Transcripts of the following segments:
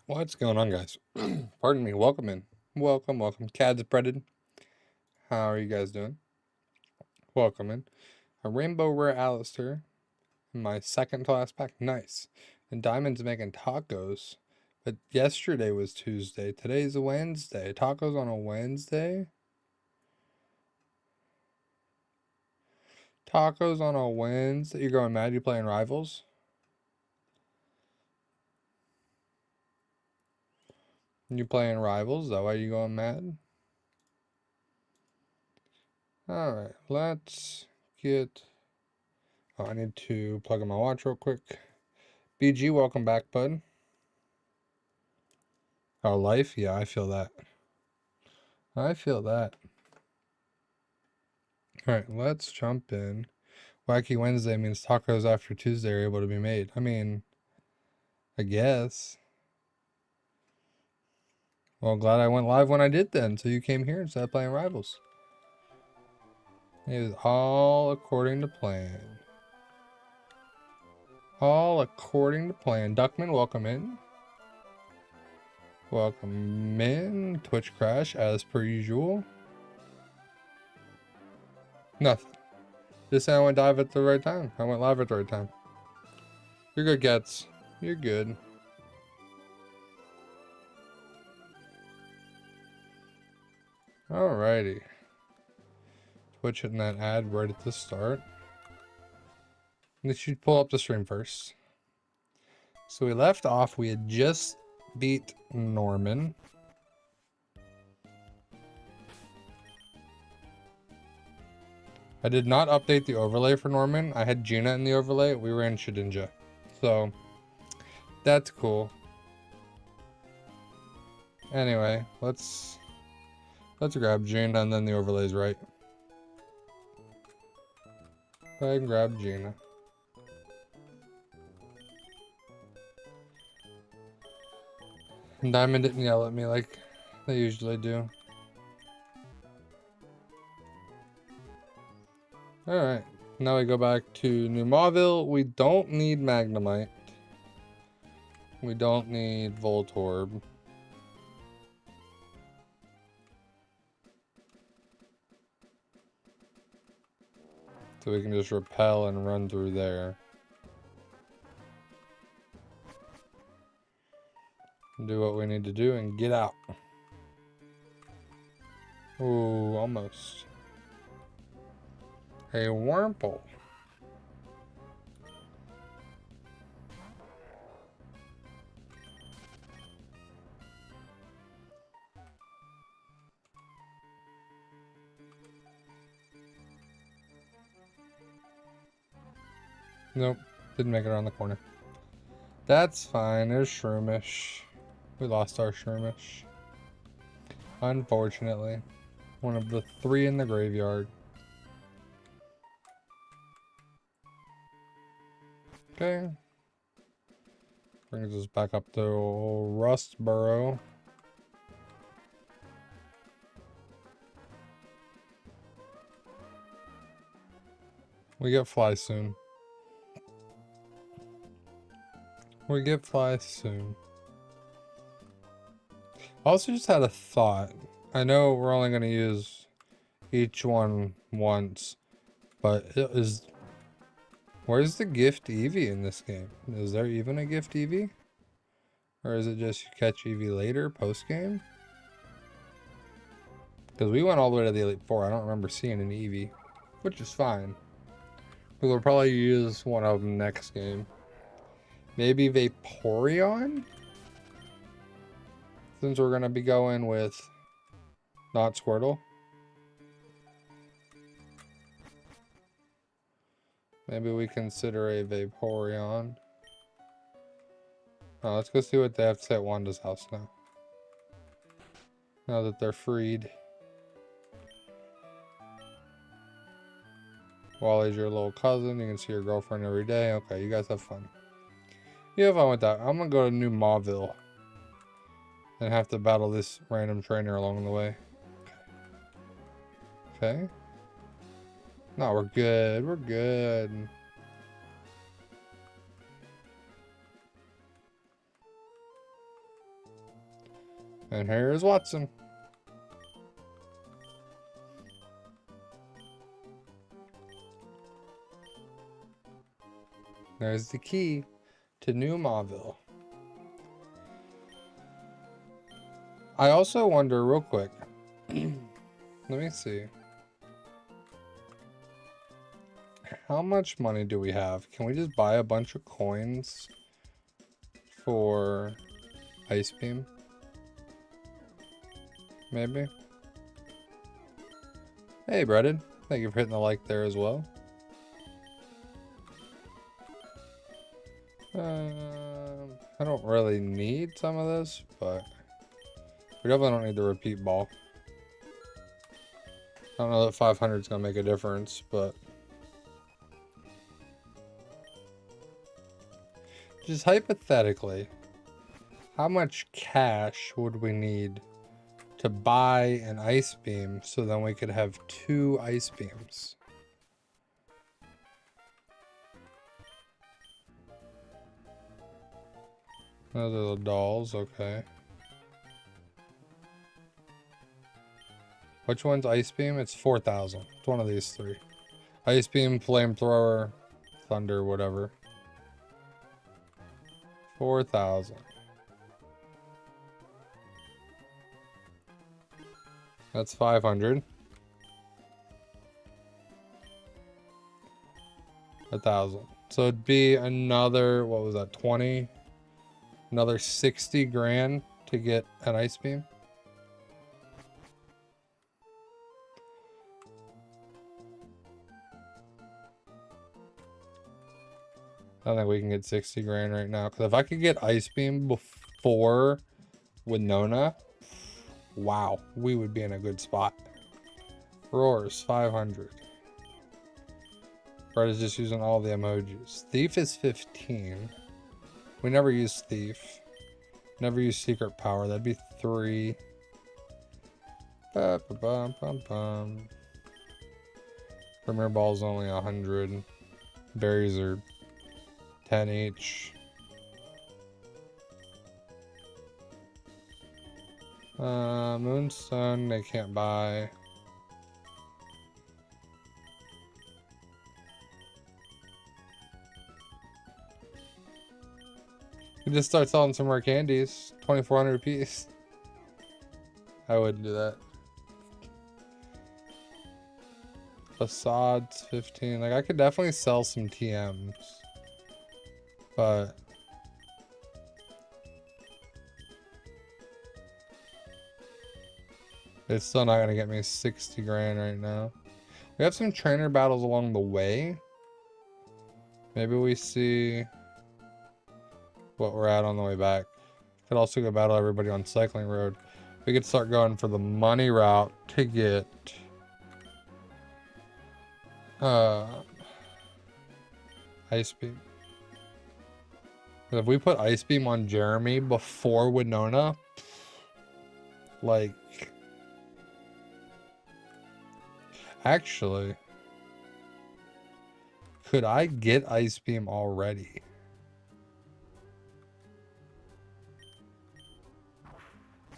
What's going on, guys? Pardon me. Welcome in. Welcome. Cads breaded. How are you guys doing? Welcome in. A rainbow rare Alistair. My second to last pack. Nice. And Diamond's making tacos. But yesterday was Tuesday. Today's Wednesday. Tacos on a Wednesday? Tacos on a Wednesday? You're going mad? You playing Rivals? You playing Rivals? Is that why you going mad? Alright, let's get... Oh, I need to plug in my watch real quick. BG, welcome back, bud. Oh, life? Yeah, I feel that. I feel that. Alright, let's jump in. Wacky Wednesday means tacos after Tuesday are able to be made. I mean, I guess. Well, glad I went live when I did then, so you came here instead of playing Rivals. It was all according to plan. All according to plan. Duckman, welcome in. Welcome in. Twitch crash, as per usual. Nothing. Just saying I went live at the right time. I went live at the right time. You're good, Gets. You're good. Alrighty. Twitch hitting that ad right at the start. And should pull up the stream first. So we left off, we had just beat Norman. I did not update the overlay for Norman. I had Gina in the overlay. We ran Shedinja. So that's cool. Anyway, let's grab Gina and then the overlay's right. Go ahead and grab Gina. And Diamond didn't yell at me like they usually do. Alright, now we go back to New Mauville. We don't need Magnemite. We don't need Voltorb. So we can just repel and run through there. Do what we need to do and get out. Ooh, almost. A Wurmple. Nope, didn't make it around the corner. That's fine, there's Shroomish. We lost our Shroomish. Unfortunately. One of the 3 in the graveyard. Okay. Brings us back up to Rustboro. We get Fly soon. We get Fly soon. I also just had a thought. I know we're only going to use each one once, but where's the gift Eevee in this game? Is there even a gift Eevee? Or is it just you catch Eevee later, post-game? Because we went all the way to the Elite Four. I don't remember seeing an Eevee, which is fine. We'll probably use one of them next game. Maybe Vaporeon? Since we're going to be going with not Squirtle. Maybe we consider a Vaporeon. Oh, let's go see what they have to say at Wanda's house now. Now that they're freed. Wally's your little cousin. You can see your girlfriend every day. Okay, you guys have fun. You have fun with that. I'm going to go to New Mauville. And have to battle this random trainer along the way. Okay. No, we're good. We're good. And here's Watson. There's the key to New Mauville. I also wonder real quick. Let me see. How much money do we have? Can we just buy a bunch of coins for Ice Beam? Maybe. Hey, Breaded. Thank you for hitting the like there as well. I don't really need some of this, but we definitely don't need the repeat ball. I don't know that 500 is going to make a difference, but just hypothetically, how much cash would we need to buy an Ice Beam so then we could have 2 Ice Beams? Those are the dolls, okay. Which one's Ice Beam? It's 4,000. It's one of these 3. Ice Beam, Flamethrower, Thunder, whatever. 4,000. That's 500. 1,000. So it'd be another, what was that, 20? Another 60 grand to get an Ice Beam. I don't think we can get 60 grand right now. Because if I could get Ice Beam before Winona, wow, we would be in a good spot. Roars, 500. Fred is just using all the emojis. Thief is 15. We never use Thief. Never use Secret Power. That'd be 3. Premier Ball's only 100. Berries are 10 each. Moonstone, they can't buy. We just start selling some more candies. 2,400 a piece. I wouldn't do that. Facades 15. Like, I could definitely sell some TMs. But it's still not gonna get me 60 grand right now. We have some trainer battles along the way. Maybe we see what we're at on the way back. Could also go battle everybody on Cycling Road. We could start going for the money route to get Ice Beam. If we put Ice Beam on Jeremy before Winona, like, actually, could I get Ice Beam already?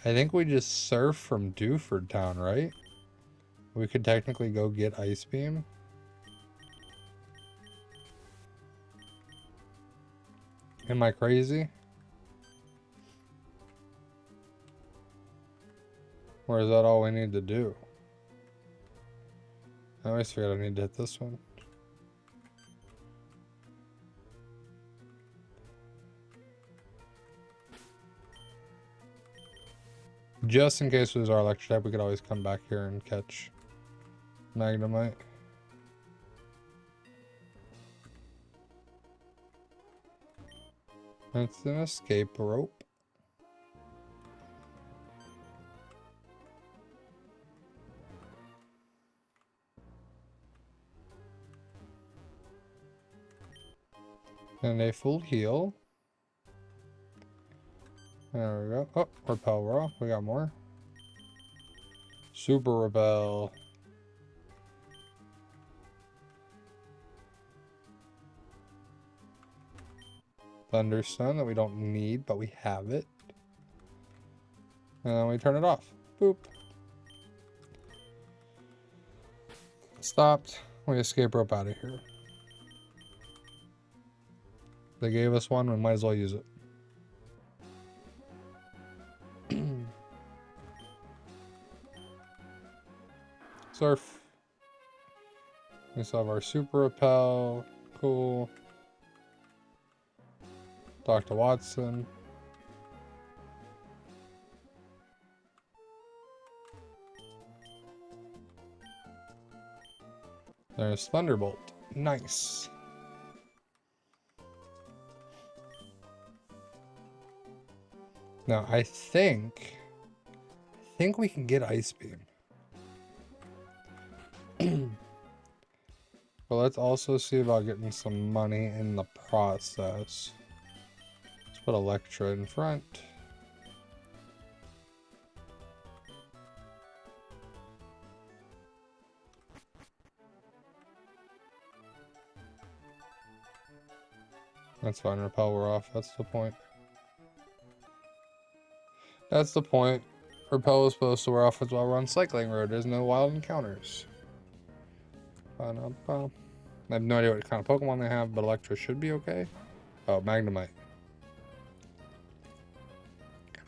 I think we just surf from Dewford Town, right? We could technically go get Ice Beam. Am I crazy? Or is that all we need to do? I always forget I need to hit this one. Just in case it was our electric type, we could always come back here and catch Magnemite. It's an escape rope. And a full heal. There we go. Oh, Repel Raw. We got more. Super Repel. Thunderstone that we don't need, but we have it. And then we turn it off. Boop. Stopped. We escape rope out of here. They gave us one, we might as well use it. Surf. We still have our super rappel. Cool. Dr. Watson. There's Thunderbolt. Nice. Now I think we can get Ice Beam. But let's also see about getting some money in the process. Let's put Electra in front. That's fine, Repel, we're off. That's the point. That's the point. Repel is supposed to wear off as well. We're on Cycling Road. There's no wild encounters. I have no idea what kind of Pokemon they have, but Electra should be okay. Oh, Magnemite.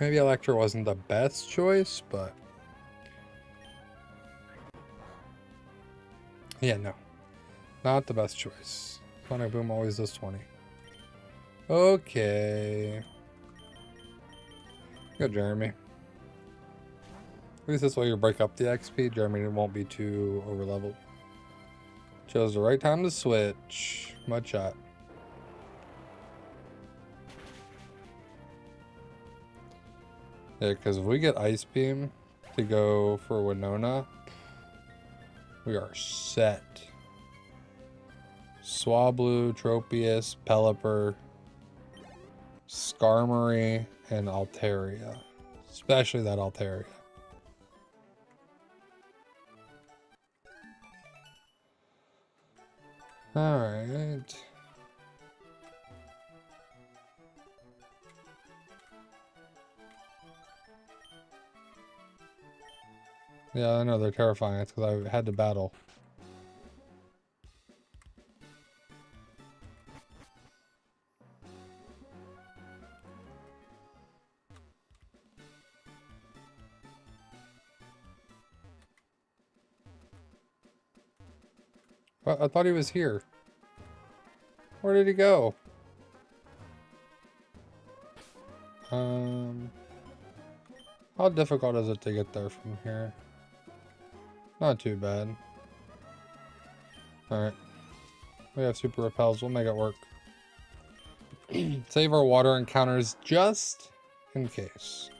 Maybe Electra wasn't the best choice, but... yeah, no. Not the best choice. Sonic Boom always does 20. Okay. Go Jeremy. At least this way you break up the XP. Jeremy won't be too overleveled. Chose the right time to switch. Mud shot. Yeah, because if we get Ice Beam to go for Winona, we are set. Swablu, Tropius, Pelipper, Skarmory, and Altaria. Especially that Altaria. Alright. Yeah, I know they're terrifying. It's because I had to battle. What? I thought he was here. Where did he go? How difficult is it to get there from here? Not too bad. Alright. We have super repels. We'll make it work. Save our water encounters just in case.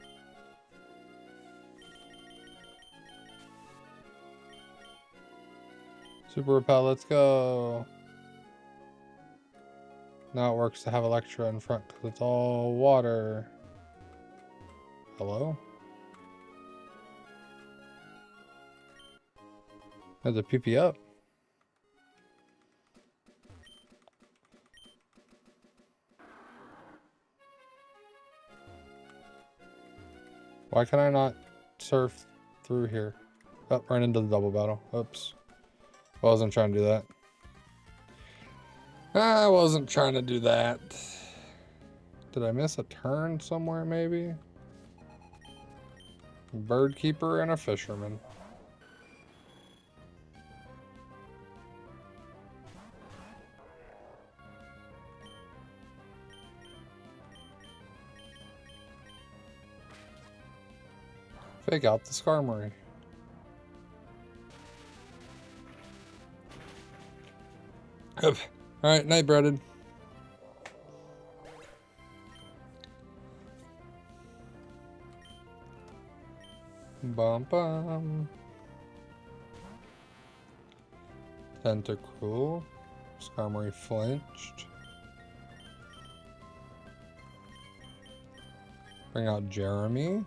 Super repel, let's go. Now it works to have Electra in front because it's all water. Hello? There's a PP up. Why can I not surf through here? Oh, right into the double battle. Oops. I wasn't trying to do that. I wasn't trying to do that. Did I miss a turn somewhere, maybe? Bird keeper and a fisherman. Fake out the Skarmory. Alright, night breaded. Bum bum. Tentacruel. Skarmory flinched. Bring out Jeremy.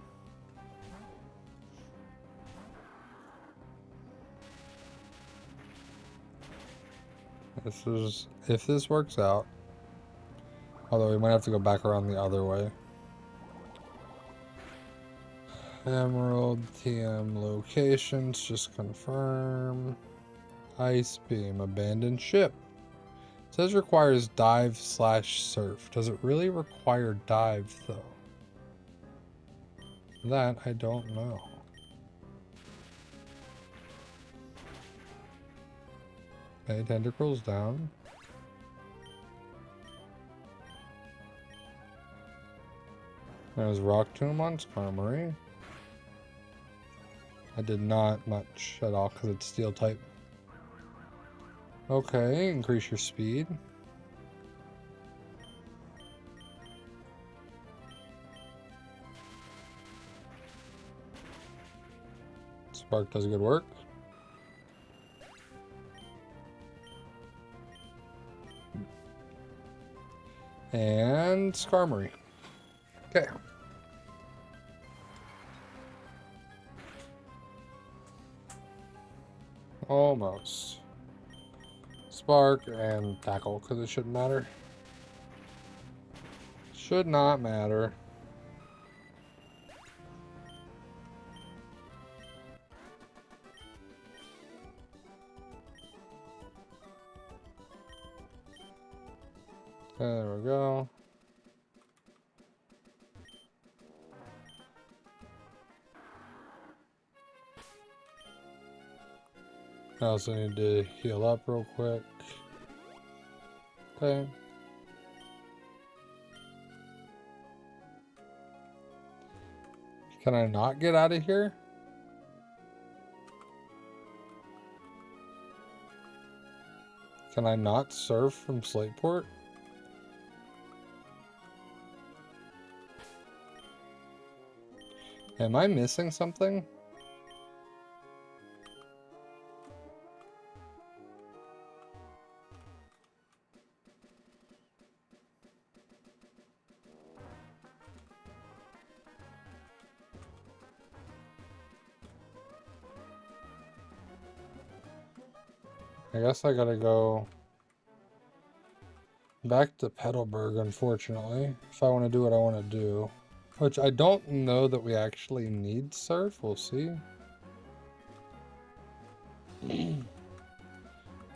This is, if this works out, although we might have to go back around the other way. Emerald TM locations, just confirm. Ice beam, abandoned ship. It says requires dive/surf. Does it really require dive though? That I don't know. Okay, tentacles down. There's Rock Tomb on Skarmory. I did not much at all because it's steel type. Okay, increase your speed. Spark does good work. And Skarmory. Okay. Almost. Spark and tackle, because it shouldn't matter. Should not matter. There we go. I also need to heal up real quick. Okay. Can I not get out of here? Can I not surf from Slateport? Am I missing something? I guess I gotta go back to Petalburg, unfortunately, if I want to do what I want to do. Which I don't know that we actually need surf. We'll see. Don't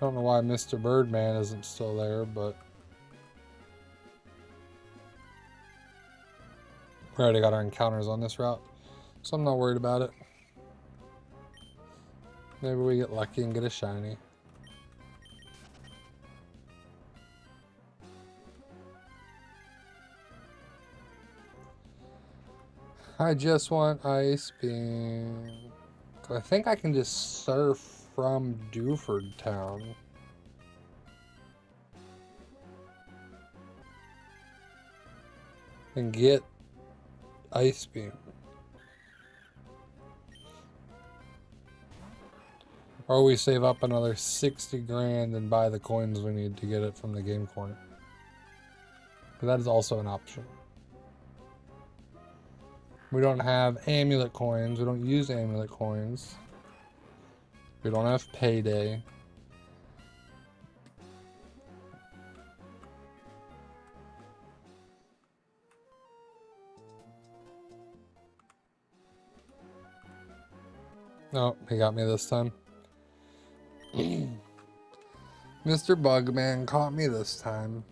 know why Mr. Birdman isn't still there, but we already got our encounters on this route, so I'm not worried about it. Maybe we get lucky and get a shiny. I just want Ice Beam. I think I can just surf from Dewford Town. And get Ice Beam. Or we save up another 60 grand and buy the coins we need to get it from the game corner. That is also an option. We don't have amulet coins. We don't use amulet coins. We don't have payday. Oh, he got me this time. Mr. Bugman caught me this time.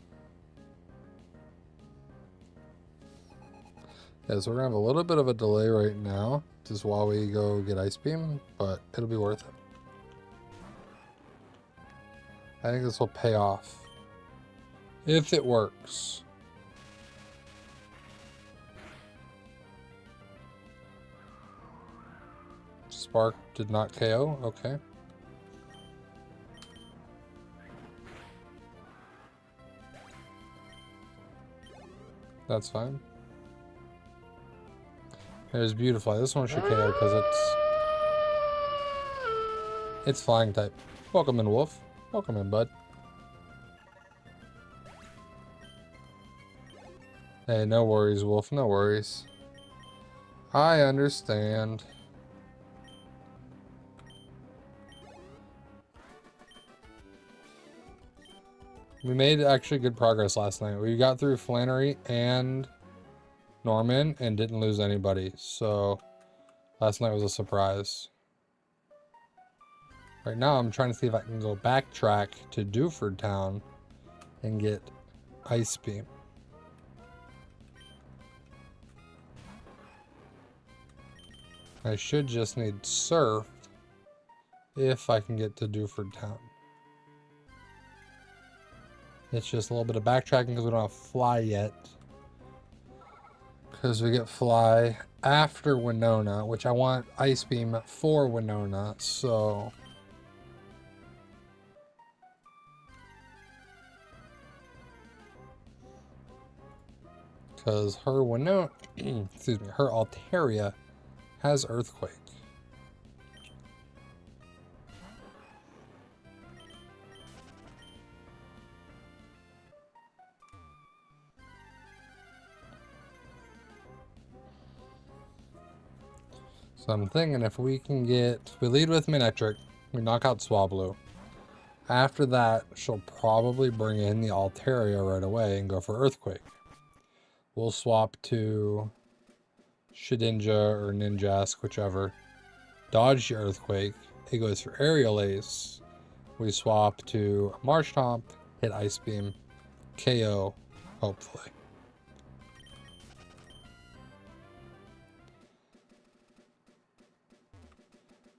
Yeah, so we're gonna have a little bit of a delay right now, just while we go get Ice Beam, but it'll be worth it. I think this will pay off. If it works. Spark did not KO, okay. That's fine. There's Beautifly. This one should KO because it's flying type. Welcome in, Wolf. Welcome in, bud. Hey, no worries, Wolf. No worries. I understand. We made actually good progress last night. We got through Flannery and Norman and didn't lose anybody. So Last night was a surprise. Right now I'm trying to see if I can go backtrack to Dewford Town and get Ice Beam. I should just need Surf if I can get to Dewford Town. It's just a little bit of backtracking because we don't have Fly yet. Because we get Fly after Winona, which I want Ice Beam for Winona, so... Because her Winona, excuse me, her Altaria has Earthquake. So I'm thinking if we can get, we lead with Manectric, we knock out Swablu. After that, she'll probably bring in the Altaria right away and go for Earthquake. We'll swap to Shedinja or Ninjask, whichever. Dodge the Earthquake. It goes for Aerial Ace. We swap to Marshtomp, hit Ice Beam, KO, hopefully.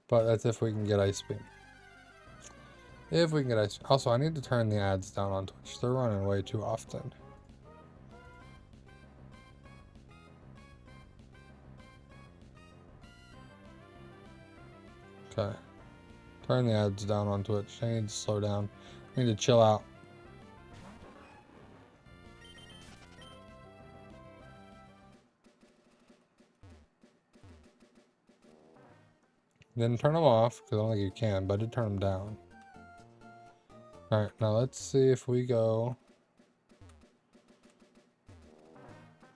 But that's if we can get Ice Beam. If we can get Ice Beam. Also, I need to turn the ads down on Twitch. They're running way too often. Okay. Turn the ads down on Twitch. I need to slow down. I need to chill out. Didn't turn them off, because I don't think you can, but I did turn them down. Alright, now let's see if we go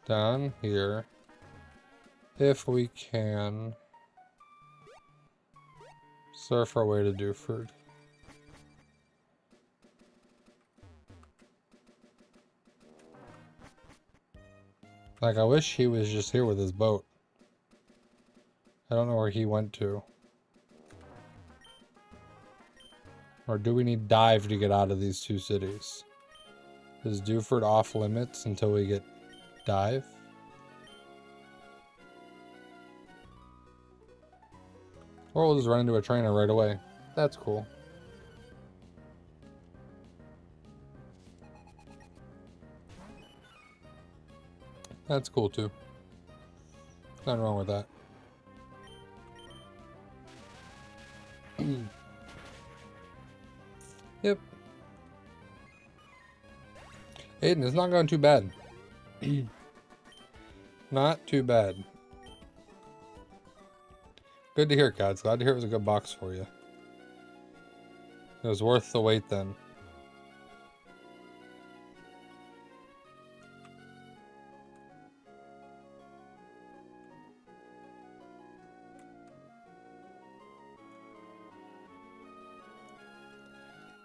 down here. If we can surf our way to Dewford. Like, I wish he was just here with his boat. I don't know where he went to. Or do we need dive to get out of these two cities? Is Dewford off limits until we get dive? Or we'll just run into a trainer right away. That's cool. That's cool too. Nothing wrong with that. Yep. Aiden, it's not going too bad. Not too bad. Good to hear, Cads. Glad to hear it was a good box for you. It was worth the wait then.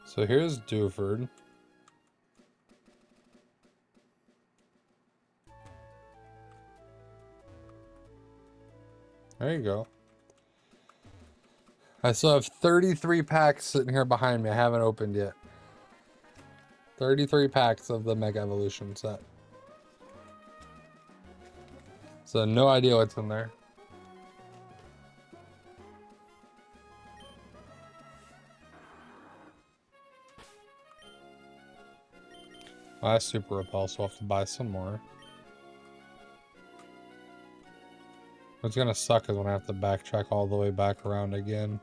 So here's Dewford. There you go. I still have 33 packs sitting here behind me. I haven't opened yet. 33 packs of the Mega Evolution set. So no idea what's in there. Last Super Repel, so I'll have to buy some more. What's gonna suck is when I have to backtrack all the way back around again.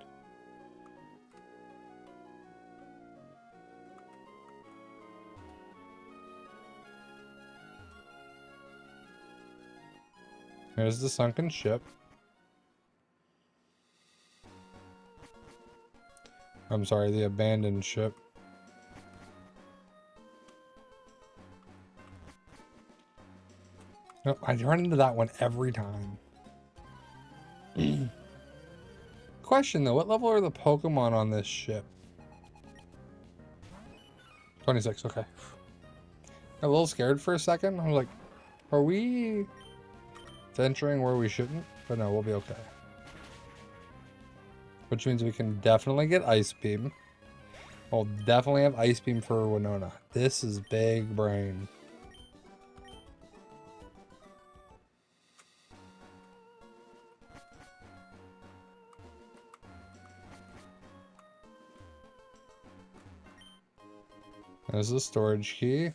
Here's the sunken ship. I'm sorry, the abandoned ship. Nope, I run into that one every time. Question though, what level are the Pokemon on this ship? 26, okay. I'm a little scared for a second. I'm like, are we venturing where we shouldn't? But no, we'll be okay. which means we can definitely get Ice Beam. We'll definitely have Ice Beam for Winona. This is big brain. There's the storage key. I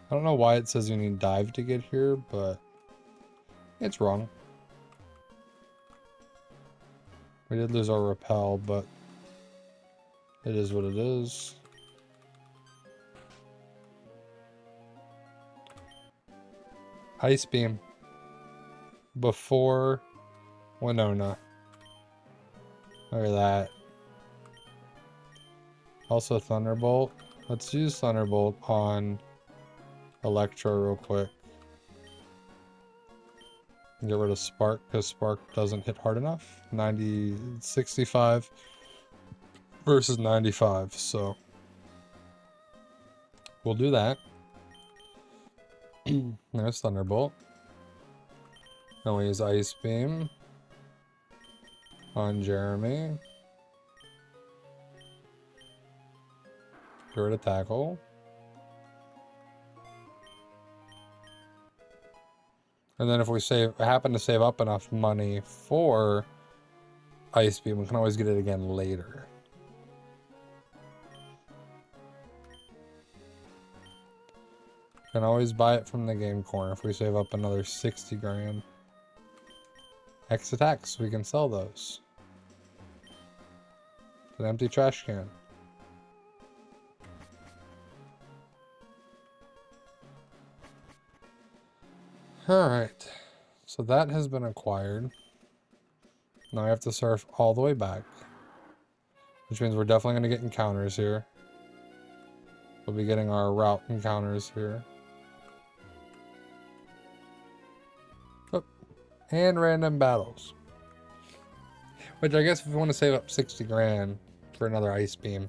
don't know why it says you need dive to get here, but it's wrong. We did lose our repel, but it is what it is. Ice Beam. Before Winona. Look at that. Also Thunderbolt. Let's use Thunderbolt on Electro real quick. Get rid of Spark because Spark doesn't hit hard enough. 65 versus 95, so we'll do that. There's Thunderbolt. Then we use Ice Beam on Jeremy. Get rid of Tackle. And then if we happen to save up enough money for Ice Beam, we can always get it again later. Can always buy it from the game corner if we save up another 60 grand. X attacks, we can sell those. It's an empty trash can. Alright, so that has been acquired. Now I have to surf all the way back, which means we're definitely going to get encounters here. We'll be getting our route encounters here. Oh, and random battles. Which I guess if we want to save up 60 grand for another Ice Beam.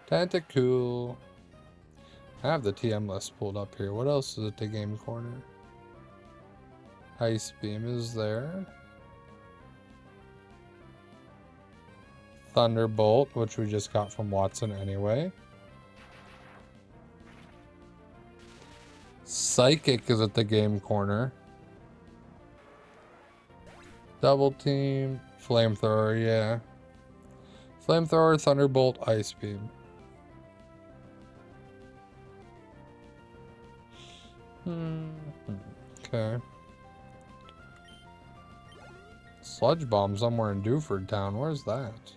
Tentacool. I have the TM list pulled up here. What else is at the game corner? Ice Beam is there. Thunderbolt, which we just got from Watson anyway. Psychic is at the game corner. Double Team. Flamethrower, yeah. Flamethrower, Thunderbolt, Ice Beam. Okay. Sludge Bomb somewhere in Dewford Town. Where's that?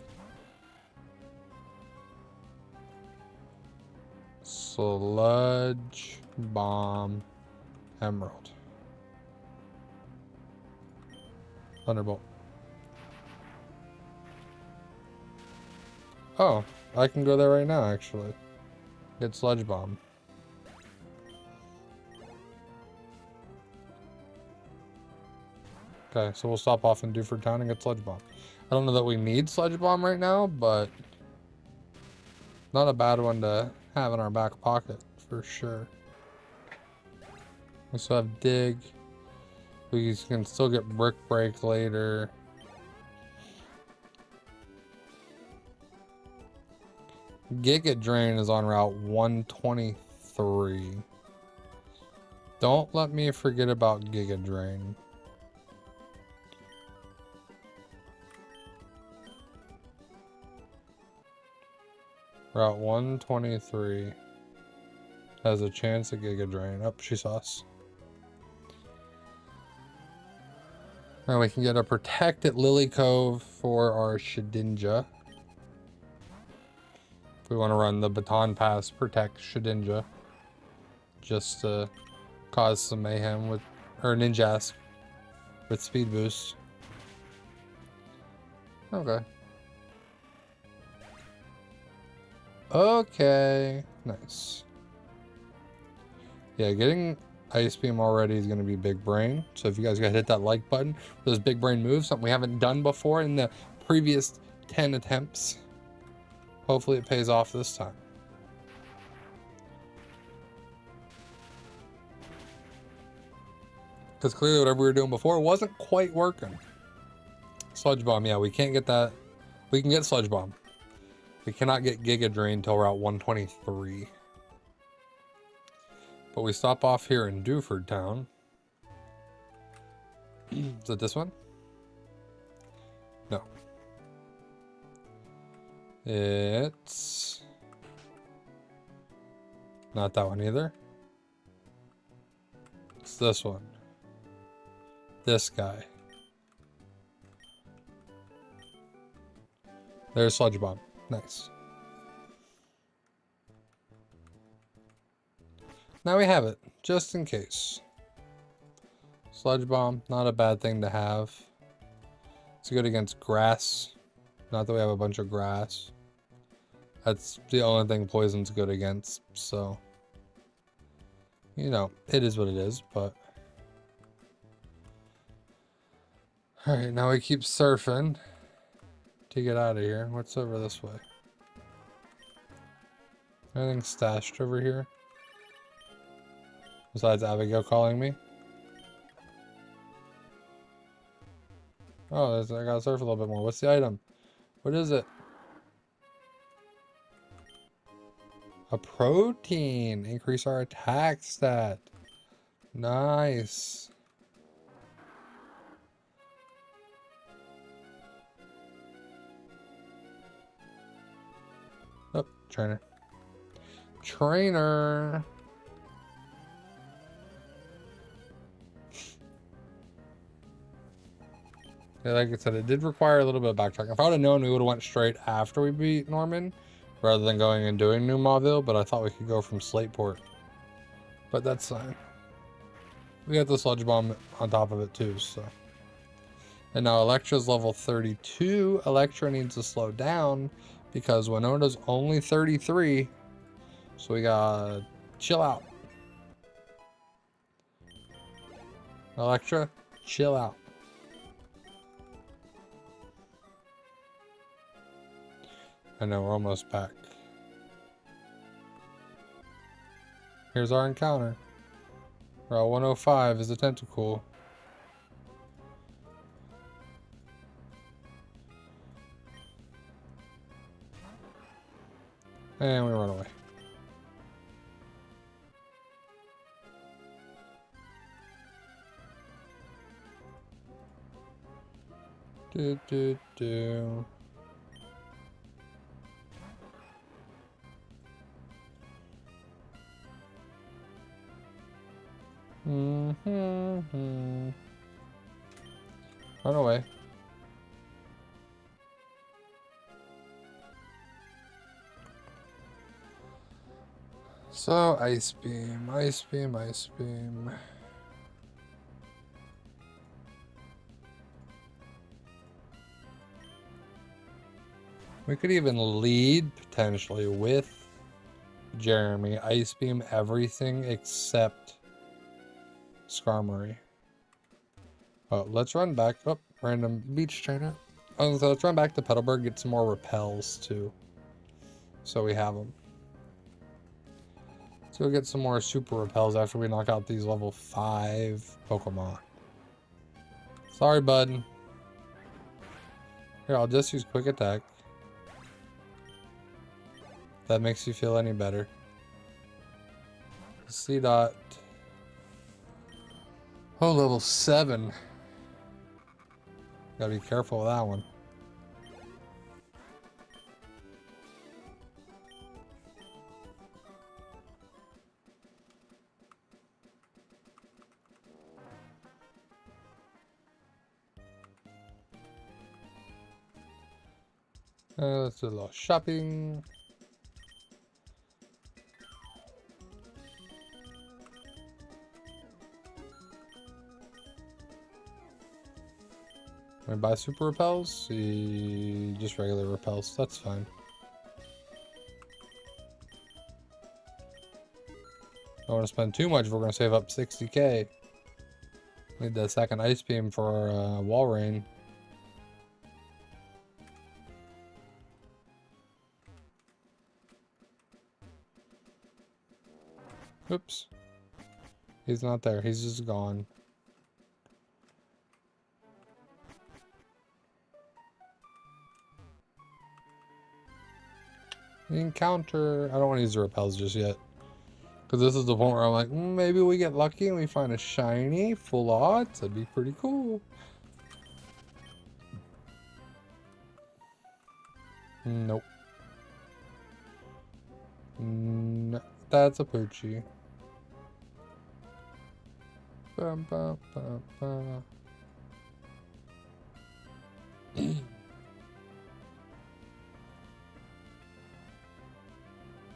Sludge Bomb Emerald. Thunderbolt. Oh, I can go there right now, actually. Get Sludge Bomb. Okay, so we'll stop off in Dewford Town and get Sludge Bomb. I don't know that we need Sludge Bomb right now, but not a bad one to have in our back pocket, for sure. We still have Dig. We can still get Brick Break later. Giga Drain is on Route 123. Don't let me forget about Giga Drain. Route 123 has a chance at Giga Drain. Oh, she saw us. Now we can get a Protect at Lily Cove for our Shedinja. If we want to run the Baton Pass Protect Shedinja. Just to cause some mayhem with, or Ninjask with speed boost. Okay. Okay, nice. Yeah, getting Ice Beam already is going to be big brain. So if you guys got to hit that like button for those big brain moves, something we haven't done before in the previous 10 attempts. Hopefully it pays off this time. Because clearly whatever we were doing before wasn't quite working. Sludge Bomb, yeah, we can't get that. We can get Sludge Bomb. We cannot get Giga Drain till Route 123. But we stop off here in Dewford Town. Is it this one? No. It's not that one either. It's this one. This guy. There's Sludge Bomb. Nice. Now we have it, just in case. Sludge Bomb, not a bad thing to have. It's good against grass. Not that we have a bunch of grass. That's the only thing poison's good against, so... You know, it is what it is, but... Alright, now we keep surfing to get out of here. What's over this way? Anything stashed over here? Besides Abigail calling me? Oh, I gotta surf a little bit more. What's the item? What is it? A protein. Increase our attack stat. Nice. Oh, trainer. Trainer. Yeah, like I said, it did require a little bit of backtracking. If I would have known, we would have went straight after we beat Norman, rather than going and doing New Mauville, but I thought we could go from Slateport. But that's fine. We got the Sludge Bomb on top of it too, so. And now Electra's level 32. Electra needs to slow down because Winona's only 33. So we gotta chill out. Electra, chill out. I know, we're almost back. Here's our encounter. Route 105 is a tentacle. And we run away. Do do do. Run away. So, Ice Beam, Ice Beam, Ice Beam. We could even lead, potentially, with Jeremy. Ice Beam everything except Skarmory. Oh, let's run back. Oh, random beach trainer. Oh, so let's run back to Petalburg, get some more repels, too. So we have them. So we'll get some more super repels after we knock out these level 5 Pokemon. Sorry, bud. Here, I'll just use Quick Attack. If that makes you feel any better. C-Dot. Oh, level 7. Gotta be careful with that one. Let's do a little shopping. Can we buy super repels? Just regular repels. That's fine. Don't want to spend too much if we're going to save up 60k. Need the second Ice Beam for our Walrein. Oops. He's not there. He's just gone. Encounter. I don't want to use the repels just yet. Because this is the point where I'm like, maybe we get lucky and we find a shiny full odds. That'd be pretty cool. Nope. No, that's a Poochie. Bum, bum, bum, bum.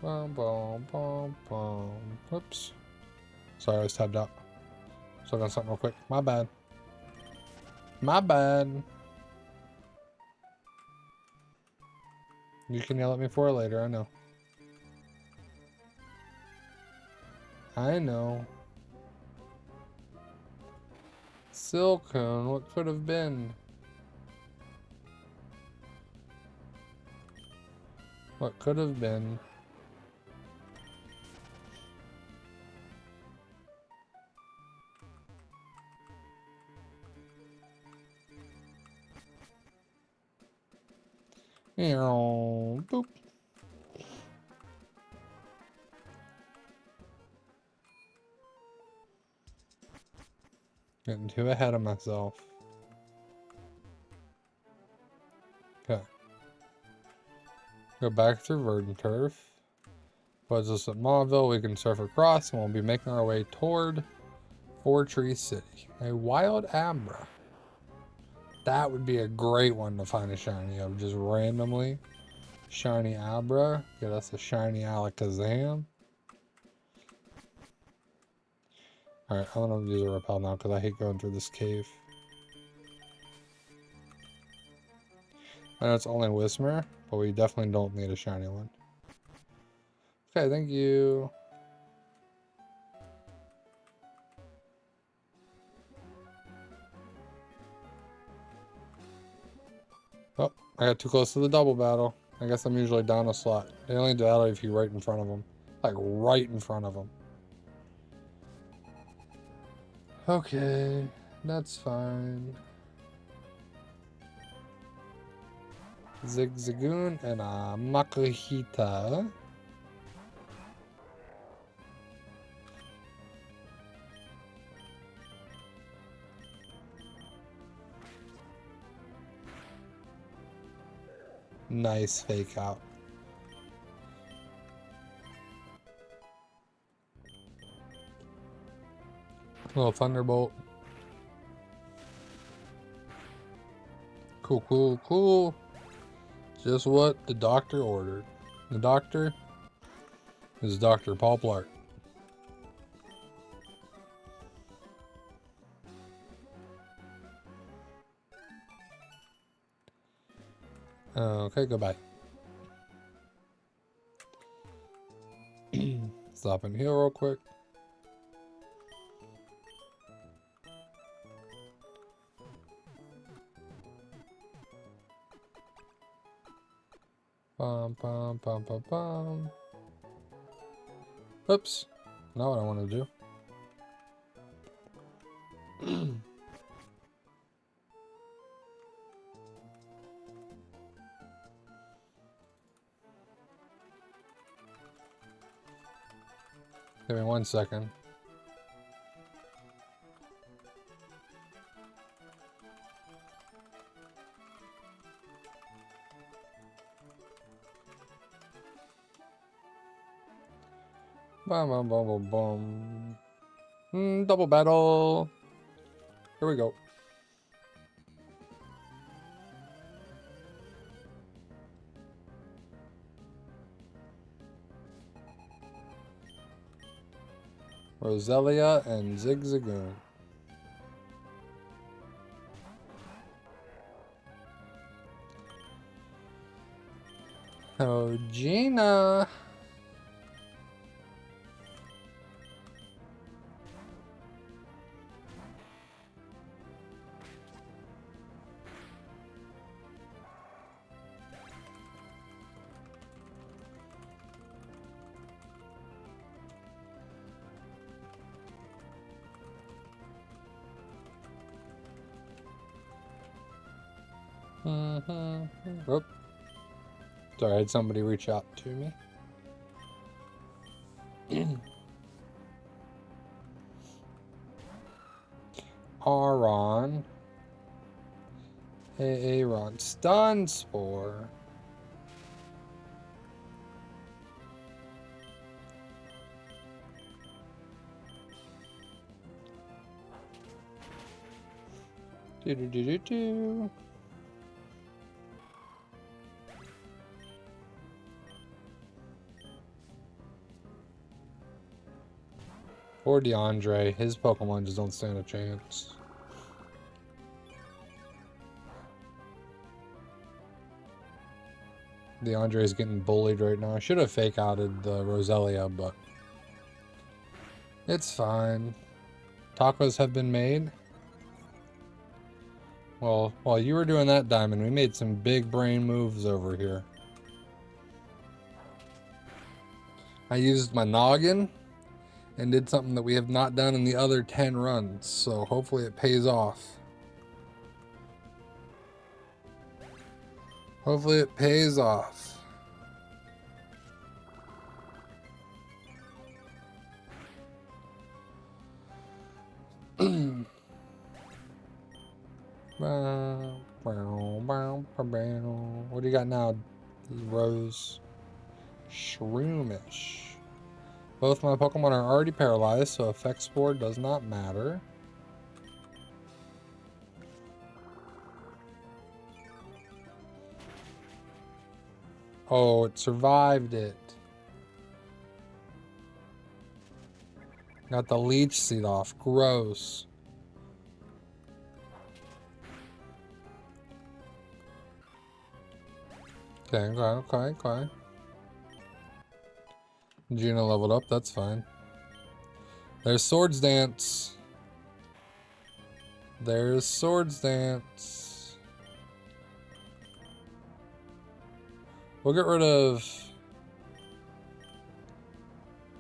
Bum, bum, bum, bum. Whoops. Sorry, I was tabbed out. So I got something real quick. My bad. My bad. You can yell at me for it later, I know. I know. Silcone, what could have been? What could have been? Boop. Getting too ahead of myself. Okay. Go back through Verdant Turf. Puts us at Mauville. We can surf across and we'll be making our way toward Fortree City. A wild Abra. That would be a great one to find a shiny of. Just randomly. Shiny Abra. Get us a shiny Alakazam. Alright, I'm gonna use a repel now because I hate going through this cave. I know it's only Whismur, but we definitely don't need a shiny one. Okay, thank you. Oh, I got too close to the double battle. I guess I'm usually down a slot. They only battle if you're right in front of them. Like, right in front of them. Okay, that's fine. Zigzagoon and a Makuhita. Nice fake out. Little Thunderbolt. Cool, cool, cool. Just what the doctor ordered. The doctor is Dr. Paul Blart. Okay, goodbye. Stop and heal real quick. Bum, bum, bum, bum, bum. Oops. Not what I want to do. Give me 1 second. Bum, bum, bum, bum, bum. Double battle. Here we go. Roselia and Zigzagoon. Oh, Gina. Oop. Sorry, I had somebody reach out to me. Aron. Aaron. Stun Spore. Do. Poor DeAndre. His Pokemon just don't stand a chance. DeAndre's getting bullied right now. I should have fake outed the Roselia, but it's fine. Tacos have been made. Well, while you were doing that, Diamond, we made some big brain moves over here. I used my noggin and did something that we have not done in the other 10 runs, so hopefully it pays off. Hopefully it pays off. What do you got now, Rose? Shroomish. Both my Pokemon are already paralyzed, so Effect Spore does not matter. Oh, it survived it. Got the Leech Seed off. Gross. Okay. Gina leveled up, that's fine. There's Swords Dance. There's Swords Dance. We'll get rid of...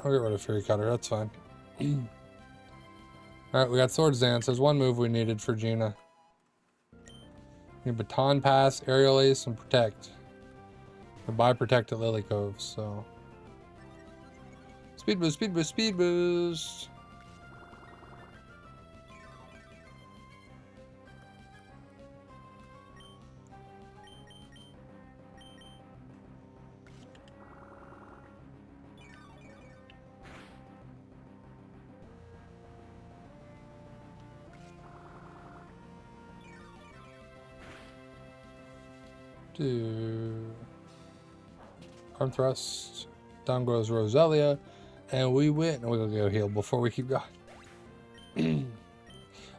I'll get rid of Fury Cutter, that's fine. Alright, we got Swords Dance. There's one move we needed for Gina. We need Baton Pass, Aerial Ace, and Protect. Buy Protect at Lily Cove, so... Speed boost, speed boost, speed boost! Arm thrust. Down goes Roselia. And we win. We're gonna go heal before we keep going.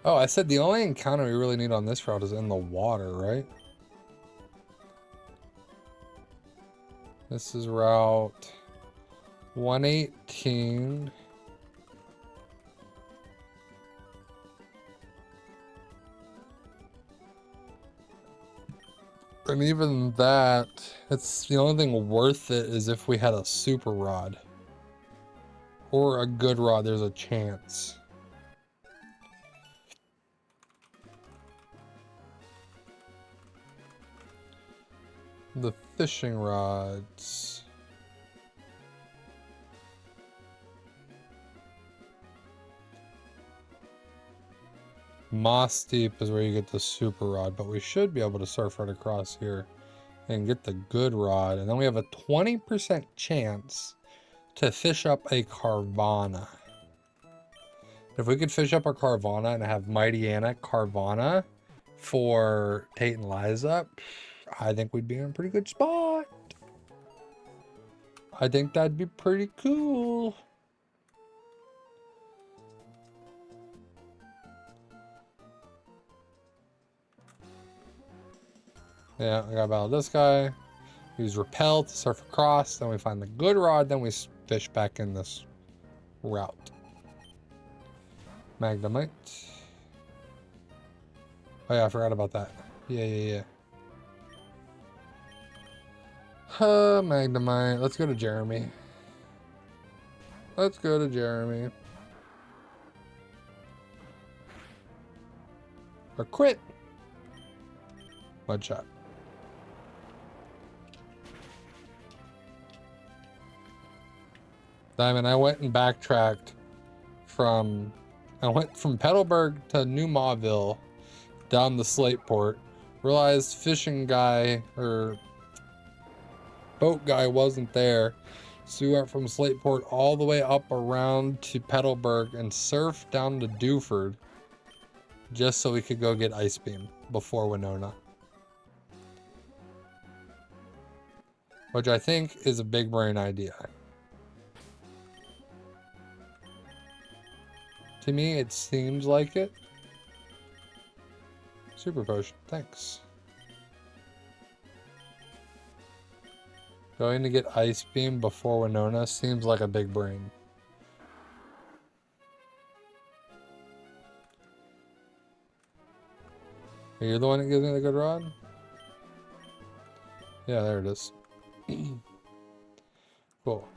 Oh, I said the only encounter we really need on this route is in the water, right? This is route 118. And even that, it's the only thing worth it is if we had a super rod. Or a good rod, there's a chance. The fishing rods. Moss Deep is where you get the super rod, but we should be able to surf right across here and get the good rod. And then we have a 20% chance to fish up a Carvana. If we could fish up a Carvana and have Mighty Anna Carvana for Tate and Liza, I think we'd be in a pretty good spot. I think that'd be pretty cool. Yeah, I got about this guy. Use Repel to surf across. Then we find the good rod. Then we fish back in this route. Magnemite. Oh yeah, I forgot about that. Yeah. Magnemite. Let's go to Jeremy. A crit. Mud shot. Diamond, I went and backtracked I went from Petalburg to New Mauville down the Slate Port. Realized fishing guy or boat guy wasn't there. So we went from Slateport all the way up around to Petalburg and surfed down to Dewford just so we could go get Ice Beam before Winona. Which I think is a big brain idea. To me, it seems like it. Super potion, thanks. Going to get Ice Beam before Winona seems like a big brain. Are you the one that gives me the good rod? Yeah, there it is. Cool.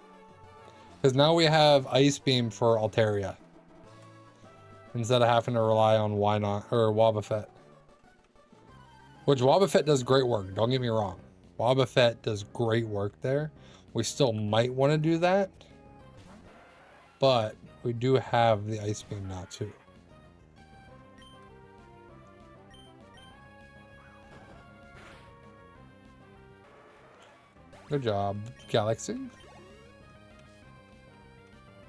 Because now we have Ice Beam for Altaria. Instead of having to rely on Wobbuffet. Which Wobbuffet does great work, don't get me wrong. Wobbuffet does great work there. We still might want to do that. But we do have the Ice Beam now too. Good job, Galaxy.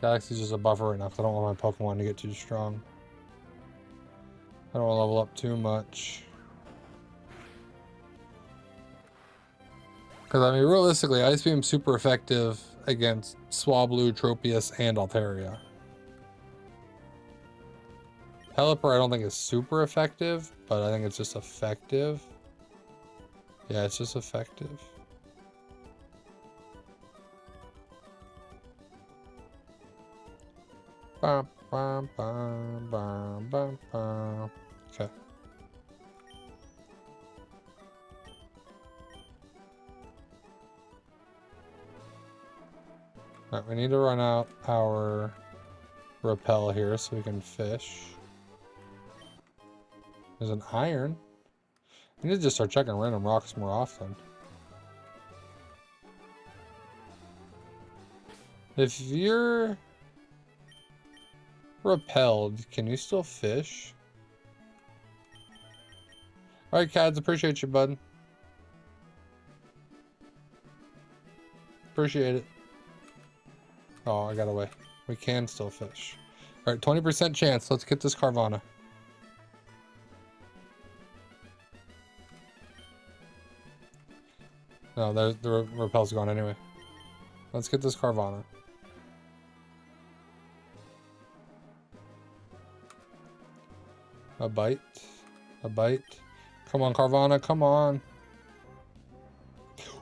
Galaxy's just a buffer right now because I don't want my Pokemon to get too strong. I don't want to level up too much. Because, I mean, realistically, Ice Beam's super effective against Swablu, Tropius, and Altaria. Pelipper I don't think is super effective, but I think it's just effective. Yeah, it's just effective. Bum, bum, bum, bum, bum, bum. Okay. Alright, we need to run out our repel here so we can fish. There's an iron. I need to just start checking random rocks more often. If you're repelled, can you still fish? Alright, Cads, appreciate you, bud. Appreciate it. Oh, I got away. We can still fish. Alright, 20% chance. Let's get this Carvana. No, the repel's gone anyway. Let's get this Carvana. A bite. A bite. Come on, Carvana. Come on.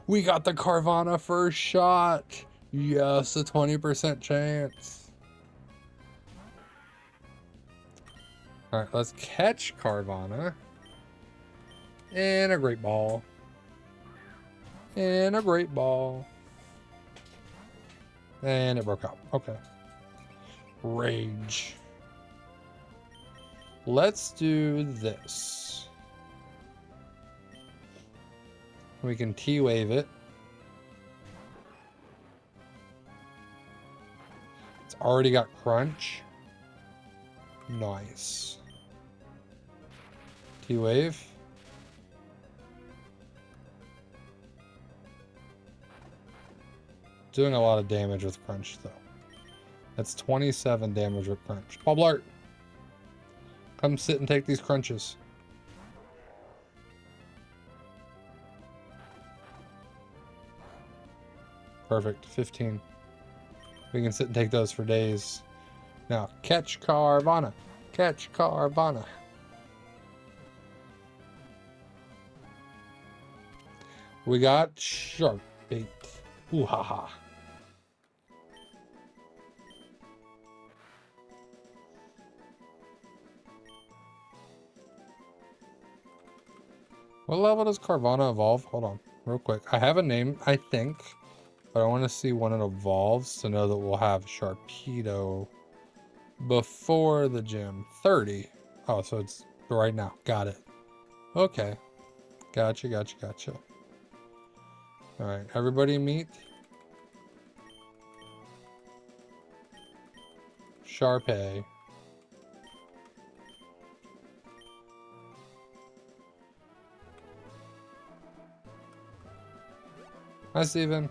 We got the Carvana first shot. Yes, a 20% chance. Alright, let's catch Carvana. And a Great Ball. And a Great Ball. And it broke out. Okay. Rage. Let's do this. We can T-Wave it. It's already got Crunch. Nice. T-Wave. Doing a lot of damage with Crunch, though. That's 27 damage with Crunch. Boblart! Come sit and take these crunches. Perfect. 15. We can sit and take those for days. Now, catch Carvana. Catch Carvana. We got shark bait. Ooh ha ha. What level does Carvana evolve? Hold on, real quick. I have a name, I think, but I want to see when it evolves to know that we'll have Sharpedo before the gym. 30. Oh, so it's right now. Got it. Okay. Gotcha, gotcha, gotcha. Alright, everybody meet. Sharpay. Hi, Steven.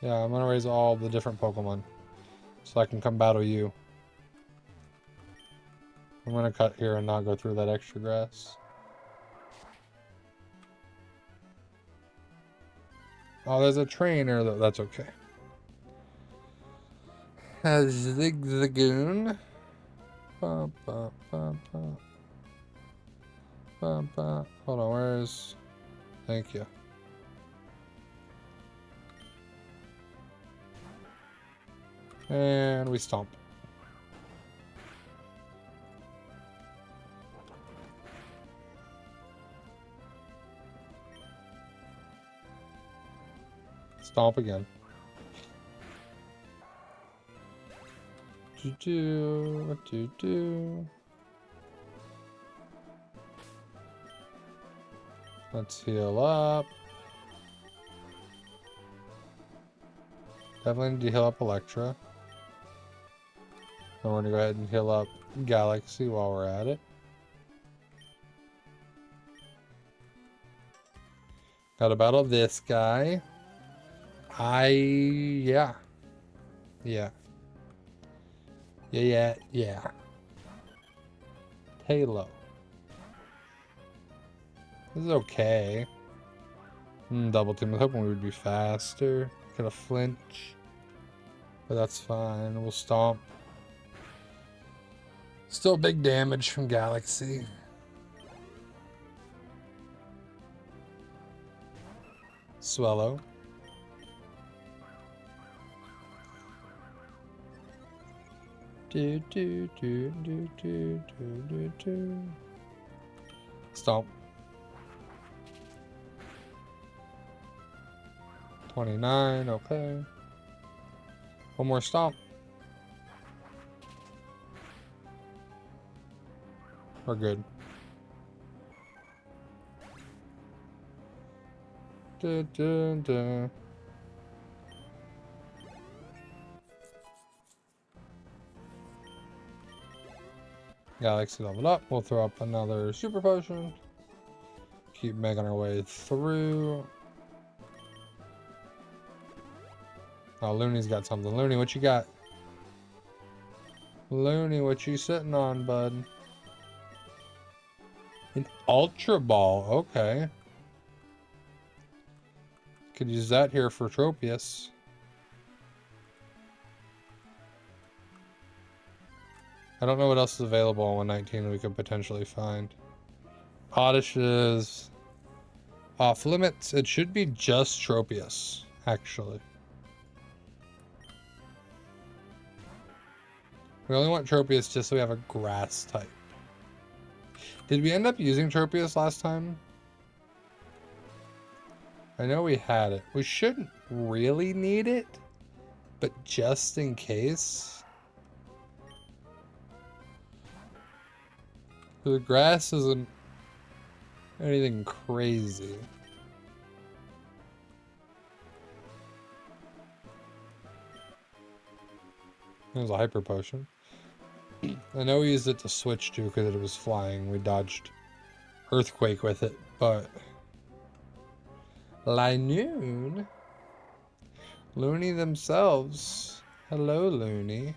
Yeah, I'm gonna raise all the different Pokemon so I can come battle you. I'm gonna cut here and not go through that extra grass. Oh, there's a trainer though. That's okay. Zigzagoon. Hold on, where's... Thank you. And we stomp. Stomp again. Let's heal up. Definitely need to heal up Electra. I'm going to go ahead and heal up Galaxy while we're at it. Gotta battle this guy. Yeah. Halo. This is okay. Double team. I was hoping we would be faster. Could have flinch. But that's fine. We'll stomp. Still big damage from Galaxy. Swallow. Stomp. 29, okay. One more stomp. We're good. Galaxy leveled up. We'll throw up another super potion. Keep making our way through. Oh, Looney's got something. Looney, what you got? Looney, what you sitting on, bud? An Ultra Ball. Okay. Could use that here for Tropius. I don't know what else is available on 119 we could potentially find. Oddish is off limits. It should be just Tropius, actually. We only want Tropius just so we have a grass type. Did we end up using Tropius last time? I know we had it. We shouldn't really need it, but just in case. The grass isn't anything crazy. There's a hyper potion. I know we used it to switch to because it was flying. We dodged Earthquake with it, but Linoon, Looney themselves. Hello, Looney.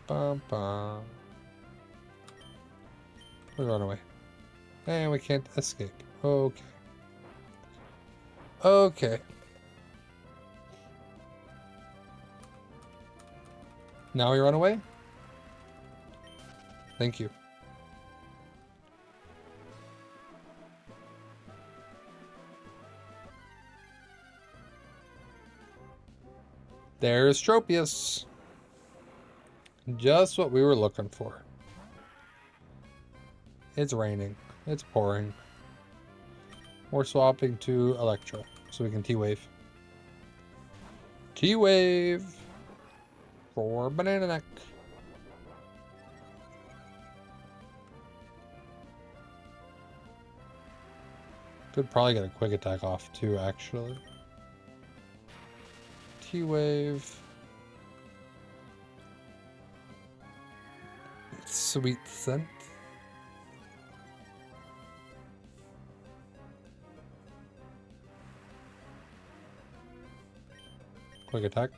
Bum bum. We run away. And we can't escape. Okay. Okay. Now we run away? Thank you. There's Tropius. Just what we were looking for. It's raining. It's pouring. We're swapping to Electra so we can T-Wave. T-Wave for Banana Neck. Could probably get a quick attack off too, actually. T-Wave. Sweet Scent. Quick attack.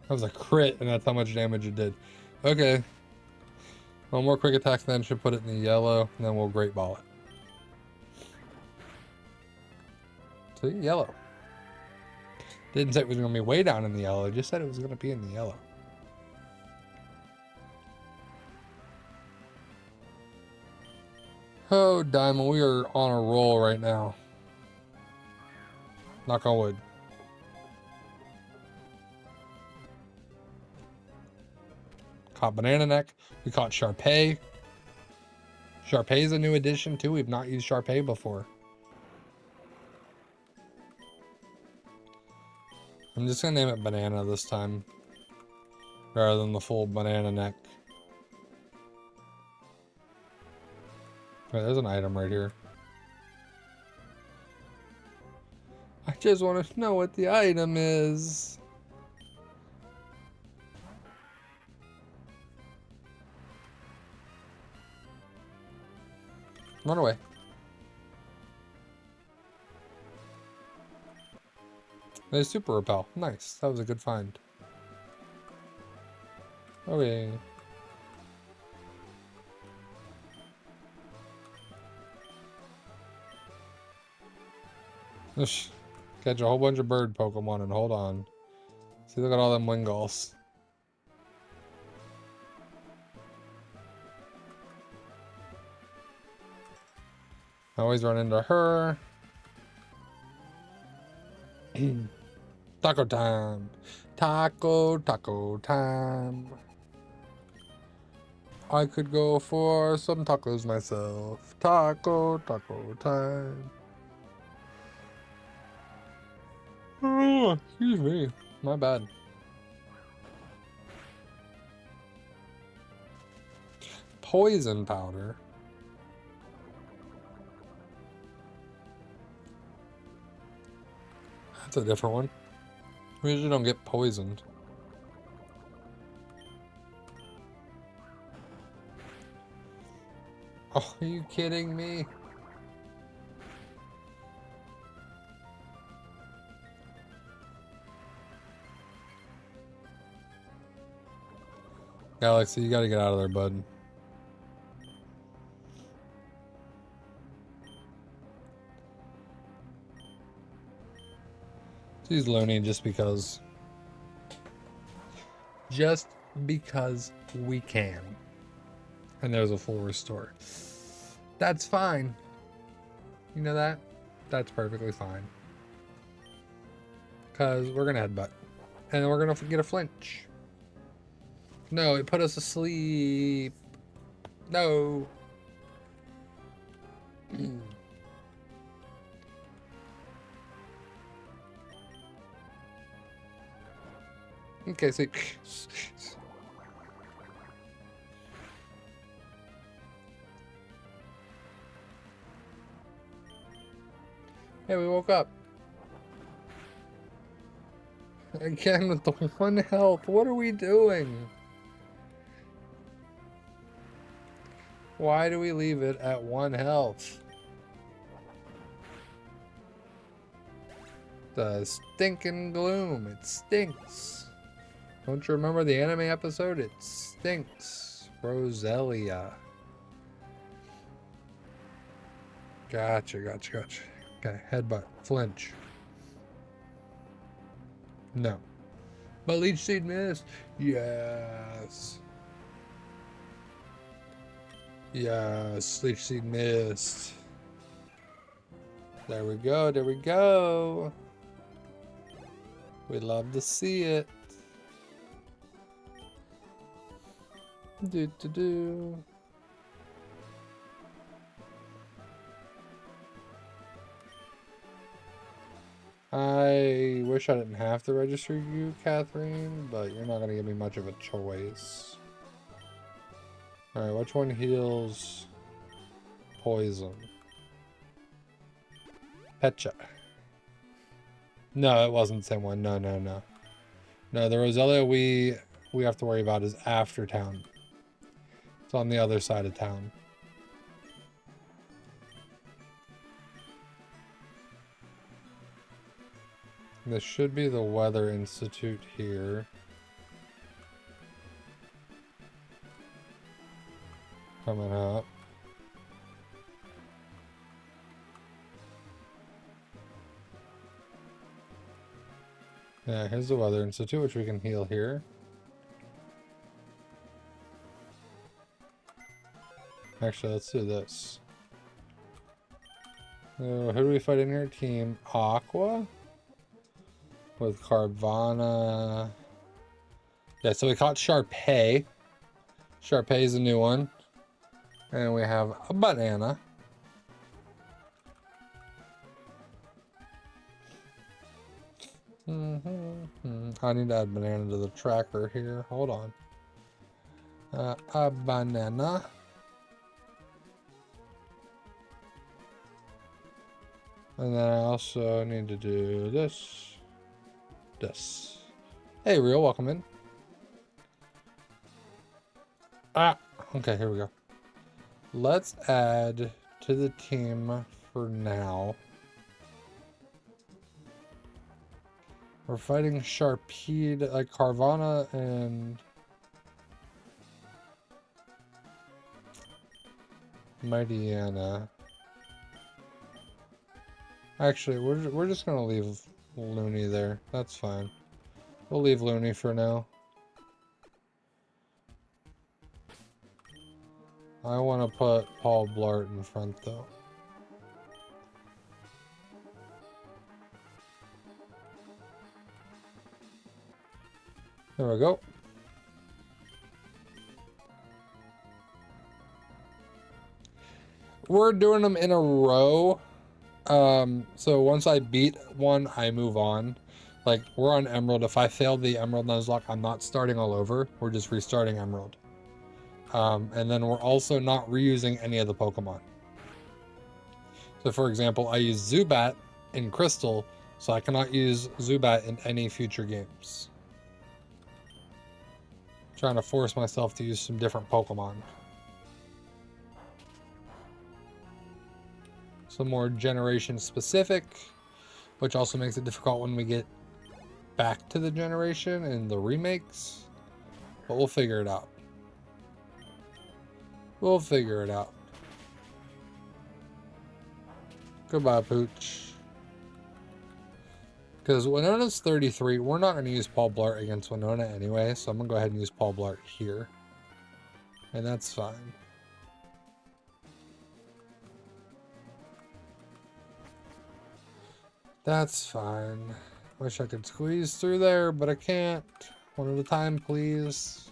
That was a crit, and that's how much damage it did. Okay. One more quick attack then should put it in the yellow, and then we'll Great Ball it. See, yellow. Didn't say it was going to be way down in the yellow, just said it was going to be in the yellow. Oh, Diamond, we are on a roll right now. Knock on wood. Caught Banana Neck. We caught Sharpay. Sharpay's a new addition too. We've not used Sharpay before. I'm just gonna name it Banana this time, rather than the full Banana Neck. Wait, there's an item right here. I just want to know what the item is. Run away. There's Super Repel. Nice. That was a good find. Okay. Catch a whole bunch of bird Pokemon and hold on. See, look at all them Wingulls. I always run into her. Taco time. Taco time. I could go for some tacos myself. Taco time. Oh, excuse me. My bad. Poison powder. That's a different one. We usually don't get poisoned. Oh, are you kidding me? Galaxy, you gotta get out of there, bud. She's learning just because. Just because we can. And there's a full restore. That's fine. You know that? That's perfectly fine. Because we're going to headbutt. And then we're going to get a flinch. No, it put us asleep. No. Okay, so... Hey, we woke up. Again with the 1 health. What are we doing? Why do we leave it at 1 health? The stinking gloom. It stinks. Don't you remember the anime episode? It stinks. Roselia. Gotcha. Okay, headbutt. Flinch. No. But Leech Seed missed. Yes. Yes, Leech Seed missed. There we go. We love to see it. Do. I wish I didn't have to register you, Catherine, but you're not going to give me much of a choice. Alright, which one heals? poison. Petcha. No, it wasn't the same one. No, no, no. No, the Roselia we have to worry about is after town. It's on the other side of town. This should be the Weather Institute here. Coming up. Yeah, here's the Weather Institute, which we can heal here. Actually, let's do this. Who do we fight in here? Team Aqua? With Carvana. Yeah, so we caught Sharpay. Sharpay is a new one. And we have a banana. I need to add banana to the tracker here. Hold on. A banana. And then I also need to do this. This. Hey, Real, welcome in. Okay, here we go. Let's add to the team for now. We're fighting Sharpede, like Carvana and Mightyana. Actually, we're just gonna leave Looney there. That's fine. We'll leave Looney for now. I want to put Paul Blart in front though. There we go. We're doing them in a row. So once I beat one, I move on. Like, we're on Emerald. If I failed the Emerald Nuzlocke, I'm not starting all over. We're just restarting Emerald. And then we're also not reusing any of the Pokemon. So for example, I use Zubat in Crystal, so I cannot use Zubat in any future games. Trying to force myself to use some different Pokemon. Some more generation specific, which also makes it difficult when we get back to the generation and the remakes. But we'll figure it out. We'll figure it out. Goodbye, Pooch. Because Winona's 33, we're not going to use Paul Blart against Winona anyway, so I'm going to go ahead and use Paul Blart here. And that's fine. That's fine. Wish I could squeeze through there, but I can't. One at a time, please.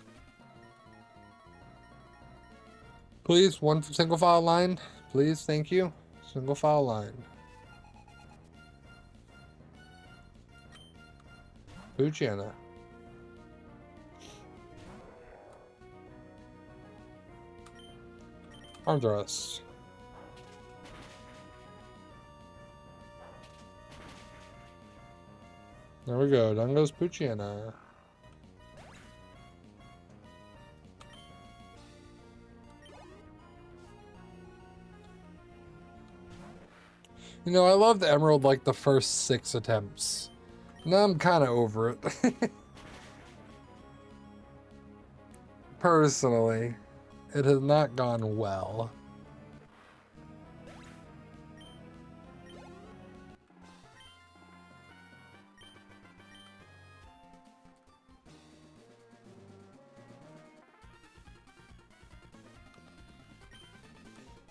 Please, one single file line. Please, thank you. Single file line. Poochyena. Arm thrust. There we go. Down goes Poochyena. You know, I loved Emerald like the first 6 attempts. Now I'm kind of over it. Personally, it has not gone well.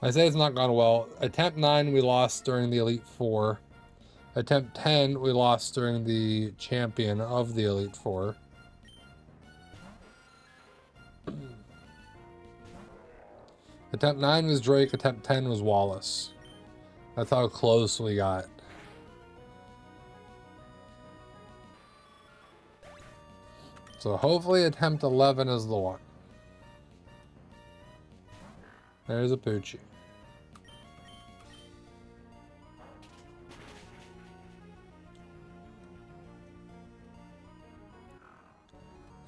I say it's not gone well. Attempt 9 we lost during the Elite Four. Attempt 10 we lost during the champion of the Elite Four. Attempt 9 was Drake, attempt 10 was Wallace. That's how close we got. So hopefully attempt 11 is the one. There's a Poochie.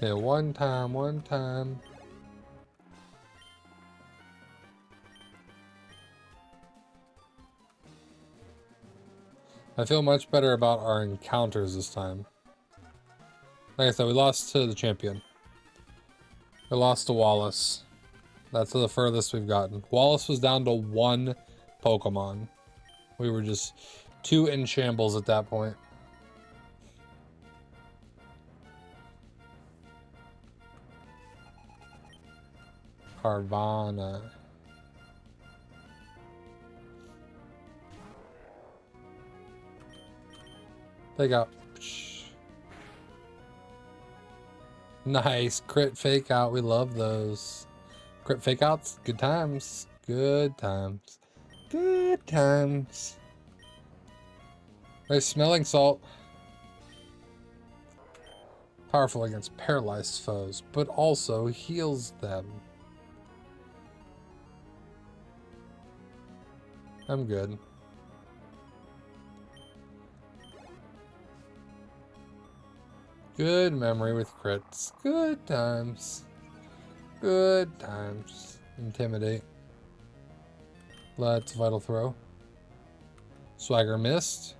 Yeah, one time, one time. I feel much better about our encounters this time. Like I said, we lost to the champion. We lost to Wallace. That's the furthest we've gotten. Wallace was down to one Pokemon. We were just too in shambles at that point. Carvana. They got... Nice. Crit fake out. We love those. Crit fake outs. Good times. Good times. Good times. Nice smelling salt. Powerful against paralyzed foes, but also heals them. I'm good. Good memory with crits. Good times. Good times. Intimidate. Let's Vital Throw. Swagger missed.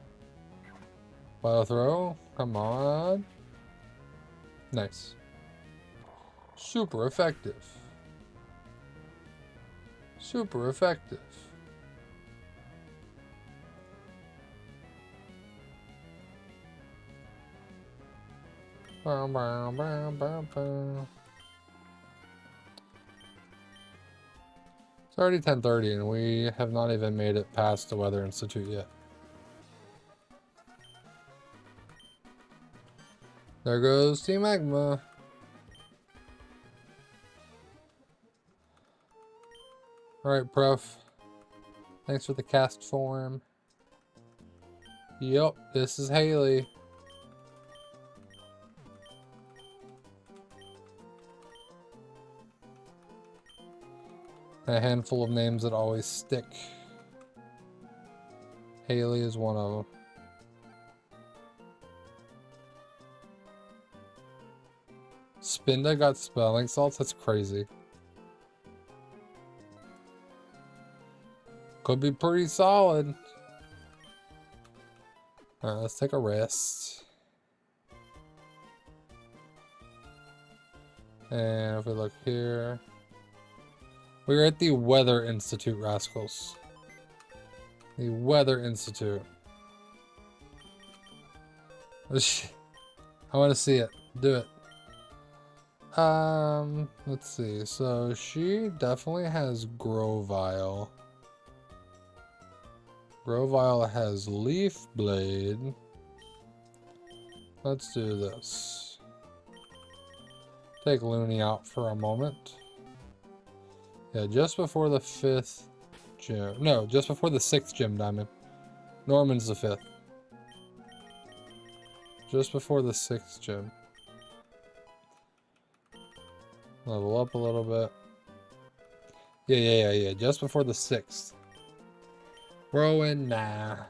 Vital Throw. Come on. Nice. Super effective. Super effective. Bow, bow, bow, bow, bow. It's already 10:30 and we have not even made it past the Weather Institute yet. There goes Team Magma. Alright, Prof. Thanks for the cast form. Yup, this is Haley. A handful of names that always stick. Haley is one of them. Spinda got spelling salts? That's crazy. Could be pretty solid. Alright, let's take a rest. And if we look here... We're at the Weather Institute, rascals. The Weather Institute. I want to see it. Do it. Let's see. So she definitely has Grovyle. Grovyle has Leaf Blade. Let's do this. Take Looney out for a moment. Yeah, just before the 5th gym. No, just before the 6th gym, Diamond. Norman's the 5th. Just before the 6th gym. Level up a little bit. Yeah. Just before the 6th. Growing now.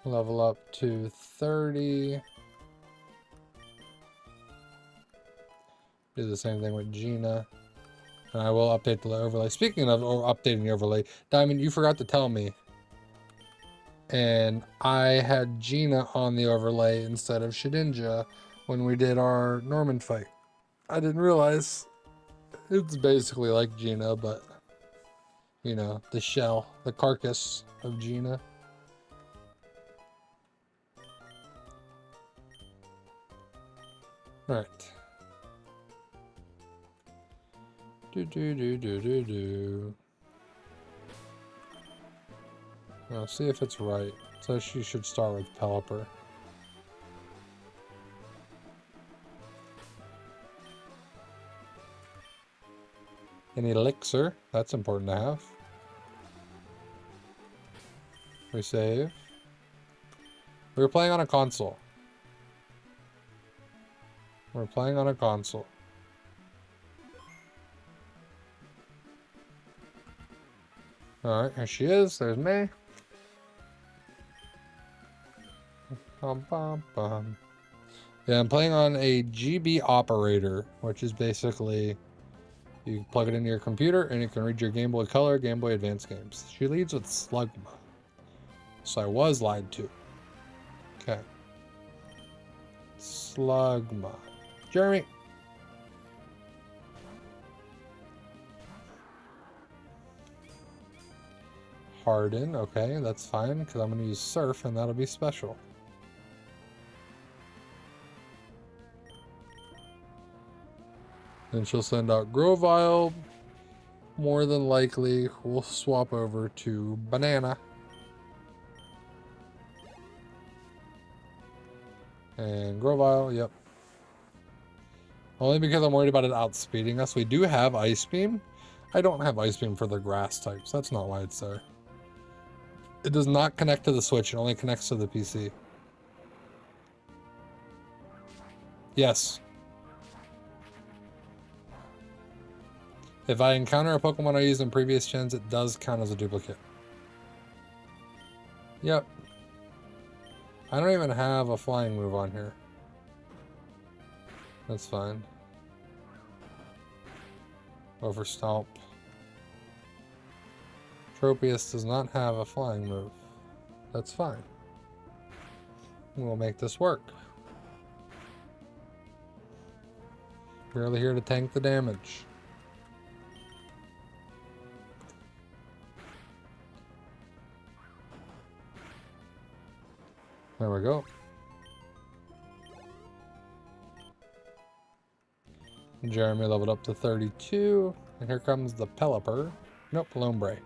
Level up to 30. Do the same thing with Gina. And I will update the overlay. Speaking of updating the overlay, Diamond, you forgot to tell me. And I had Gina on the overlay instead of Shedinja when we did our Norman fight. I didn't realize it's basically like Gina, but you know, the shell, the carcass of Gina. All right. Do. Now see if it's right. So she should start with Pelipper. An elixir, that's important to have. We save. We were playing on a console. We're playing on a console. Alright, here she is. There's May. Bum, bum, bum. Yeah, I'm playing on a GB operator, which is basically you plug it into your computer and it can read your Game Boy Color, Game Boy Advance games. She leads with Slugma. So I was lied to. Okay. Slugma. Jeremy. Harden. Okay, that's fine because I'm going to use Surf and that'll be special. Then she'll send out Grovyle. More than likely, we'll swap over to Banana. And Grovyle, yep. Only because I'm worried about it outspeeding us. We do have Ice Beam. I don't have Ice Beam for the grass types. That's not why it's there. It does not connect to the Switch. It only connects to the PC. Yes. If I encounter a Pokemon I used in previous gens, it does count as a duplicate. Yep. I don't even have a flying move on here. That's fine. Over Stomp. Tropius does not have a flying move. That's fine. We'll make this work. Barely here to tank the damage. There we go. Jeremy leveled up to 32. And here comes the Pelipper. Nope, Lombre. It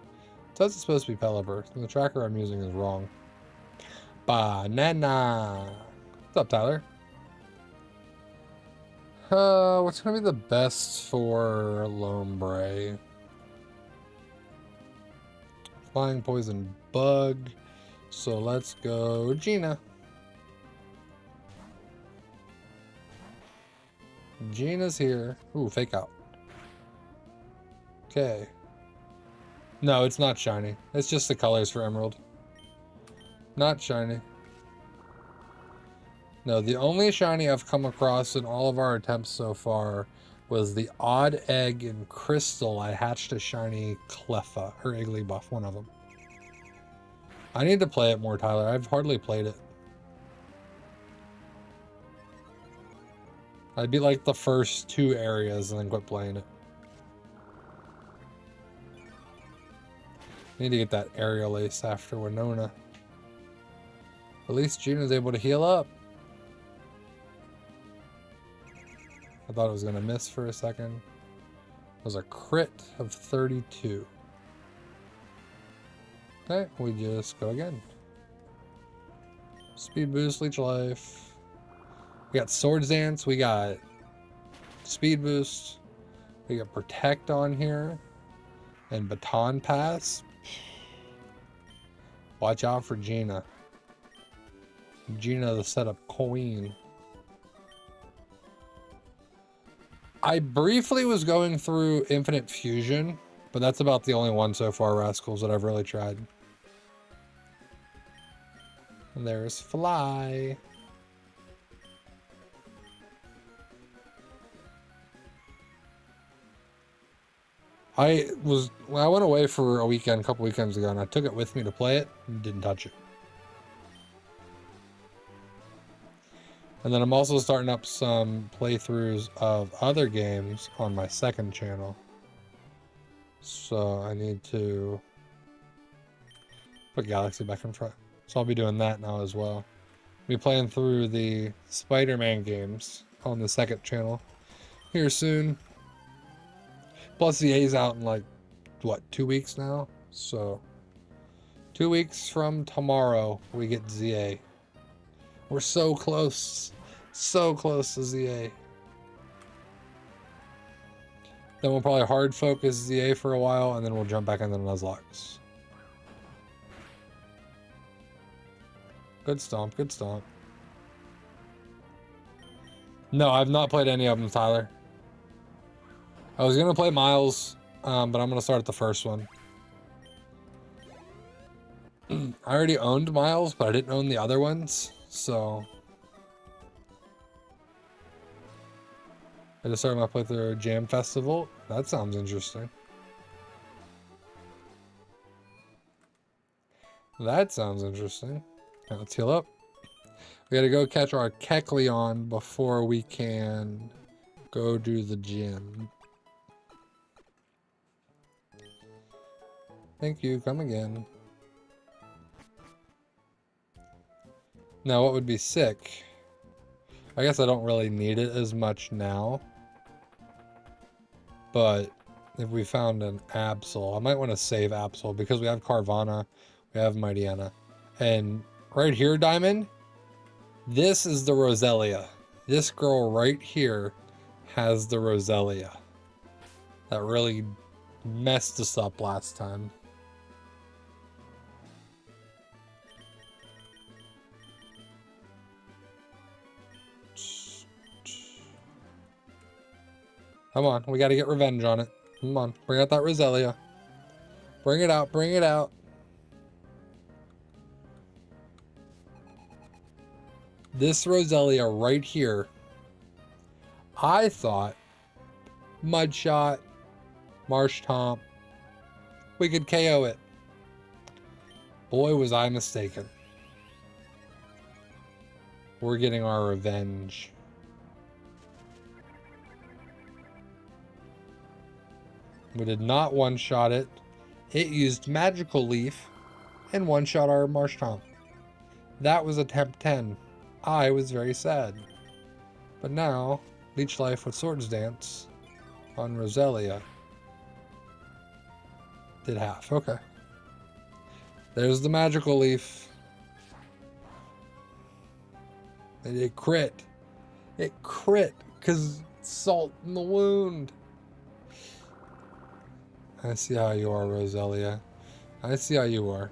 says it's supposed to be Pelipper. The tracker I'm using is wrong. Banana. What's up, Tyler? What's gonna be the best for Lombre? Flying Poison Bug. So let's go Gina. Gina's here. Ooh, fake out. Okay. No, it's not shiny. It's just the colors for Emerald. Not shiny. No, the only shiny I've come across in all of our attempts so far was the odd egg in Crystal. I hatched a shiny Cleffa, or Igglybuff, one of them. I need to play it more, Tyler. I've hardly played it. I beat like the first 2 areas and then quit playing it. Need to get that Aerial Ace after Winona. At least Gina's able to heal up. I thought it was going to miss for a second. It was a crit of 32. Okay, we just go again. Speed boost, leech life. We got Swords Dance, we got speed boost, we got protect on here, and baton pass. Watch out for Gina. Gina, the setup queen. I briefly was going through Infinite Fusion, but that's about the only one so far, Rascals, that I've really tried. And there's Fly. I went away for a weekend, a couple weekends ago, and I took it with me to play it and didn't touch it. And then I'm also starting up some playthroughs of other games on my second channel. So I need to put Galaxy back in front. So I'll be doing that now as well. I'll be playing through the Spider-Man games on the second channel here soon. Plus the A's out in like, what, 2 weeks now? So 2 weeks from tomorrow, we get ZA. We're so close. So close to ZA. Then we'll probably hard focus ZA for a while, and then we'll jump back into Nuzlocke. Good stomp, good stomp. No, I've not played any of them, Tyler. I was going to play Miles, but I'm going to start at the first one. I already owned Miles, but I didn't own the other ones. So I just started my playthrough Jam Festival. That sounds interesting. That sounds interesting. Right, let's heal up. We gotta go catch our Kecleon before we can go do the gym. Thank you, come again. Now what would be sick? I guess I don't really need it as much now. But if we found an Absol, I might want to save Absol because we have Carvana, we have Mightyena. And right here, Diamond, this is the Roselia. This girl right here has the Roselia. That really messed us up last time. Come on, we gotta get revenge on it. Come on, bring out that Roselia. Bring it out, bring it out. This Roselia right here, I thought Mudshot, Marshtomp, we could KO it. Boy, was I mistaken. We're getting our revenge. We did not one-shot it. It used Magical Leaf and one-shot our Marshtomp. That was attempt 10. I was very sad. But now, Leech Life with Swords Dance on Roselia did half. Okay. There's the Magical Leaf. And it crit. It crit because salt in the wound. I see how you are, Roselia. I see how you are.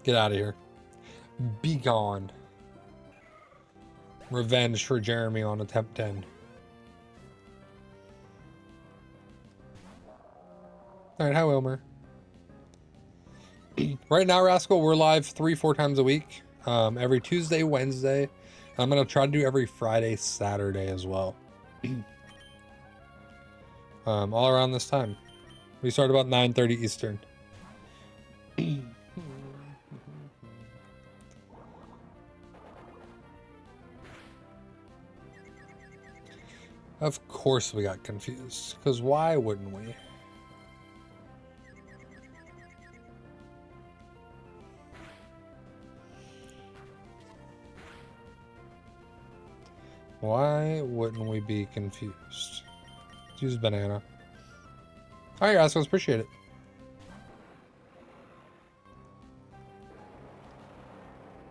Get out of here. Be gone. Revenge for Jeremy on attempt 10. Alright, hi Wilmer. Right now, Rascal, we're live 3-4 times a week. Every Tuesday, Wednesday. I'm going to try to do every Friday, Saturday as well. All around this time. We start about 9:30 Eastern. Of course we got confused, because why wouldn't we? Why wouldn't we be confused? Let's use banana. Alright guys, so appreciate it.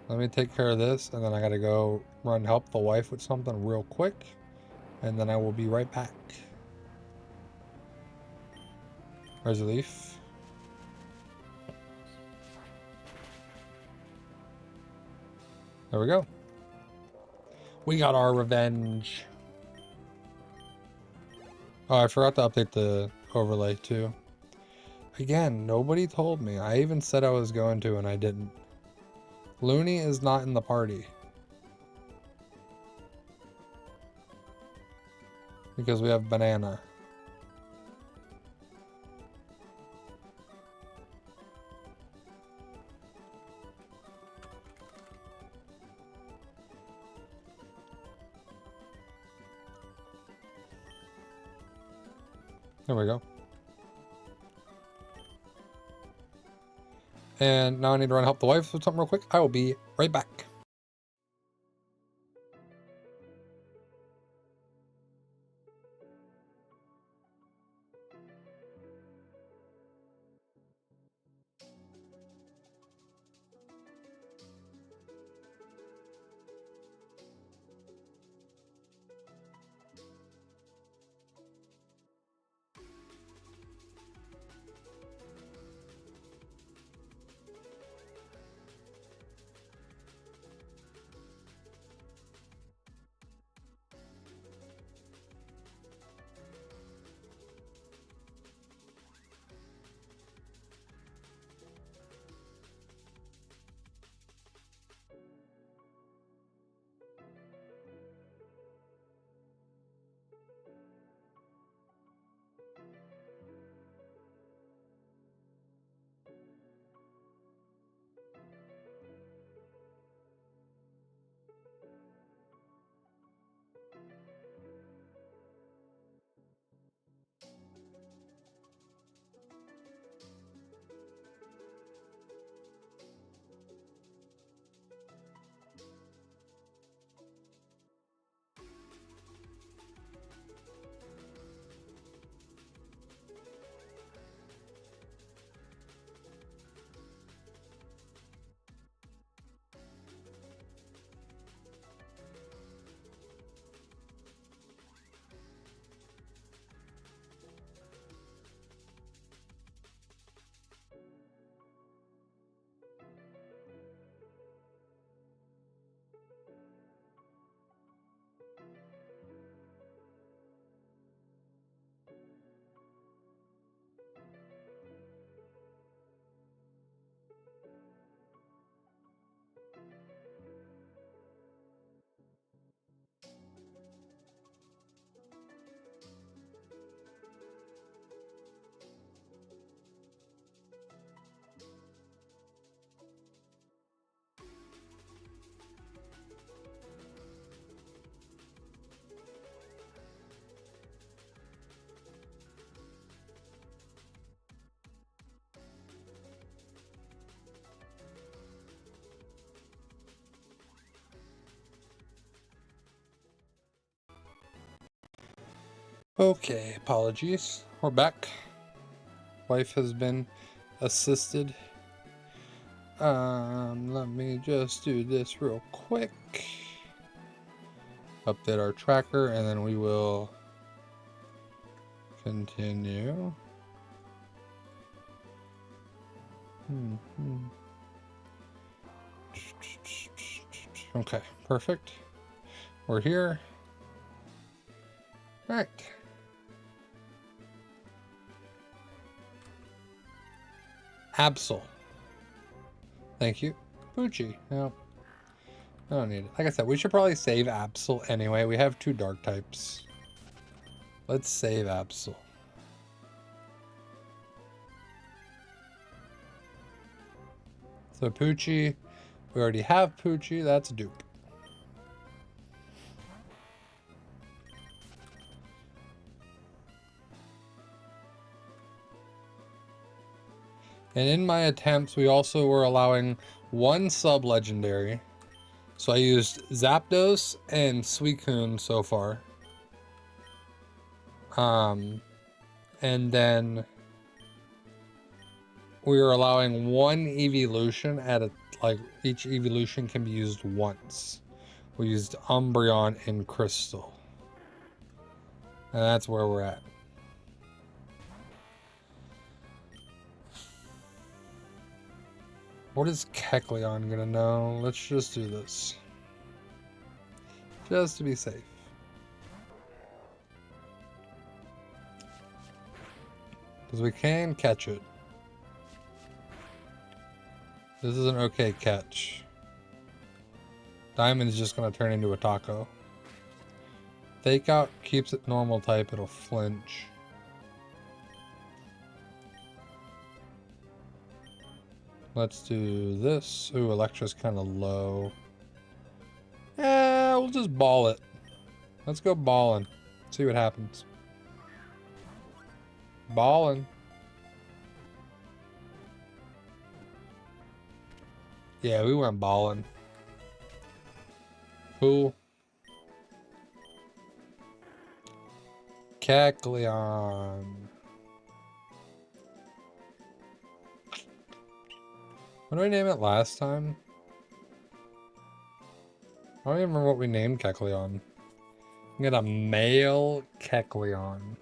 Let me take care of this, and then I gotta go run help the wife with something real quick. And then I will be right back. Where's the leaf? There we go. We got our revenge. Oh, I forgot to update the overlay too. Again, nobody told me. I even said I was going to and I didn't. Looney is not in the party. Because we have banana. There we go. And now I need to run help the wife with something real quick. I will be right back. Okay, apologies. We're back. Wife has been assisted. Let me just do this real quick. Update our tracker, and then we will continue. Okay, perfect. We're here. All right. Absol. Thank you. Poochie. No, I don't need it. Like I said, we should probably save Absol anyway. We have 2 dark types. Let's save Absol. So Poochie, we already have Poochie. That's a dupe. And in my attempts, we also were allowing 1 sub-legendary. So I used Zapdos and Suicune so far. And then we were allowing 1 evolution at a, like, each evolution can be used once. We used Umbreon and Crystal. And that's where we're at. What is Kecleon gonna know? Let's just do this. Just to be safe. Because we can catch it. This is an okay catch. Diamond's just gonna turn into a taco. Fake out keeps it normal type, it'll flinch. Let's do this. Ooh, Electra's kind of low. Yeah, we'll just ball it. Let's go balling. See what happens. Balling. Yeah, we went balling. Cool. Kecleon. What did I name it last time? I don't even remember what we named Kecleon. We got a male Kecleon.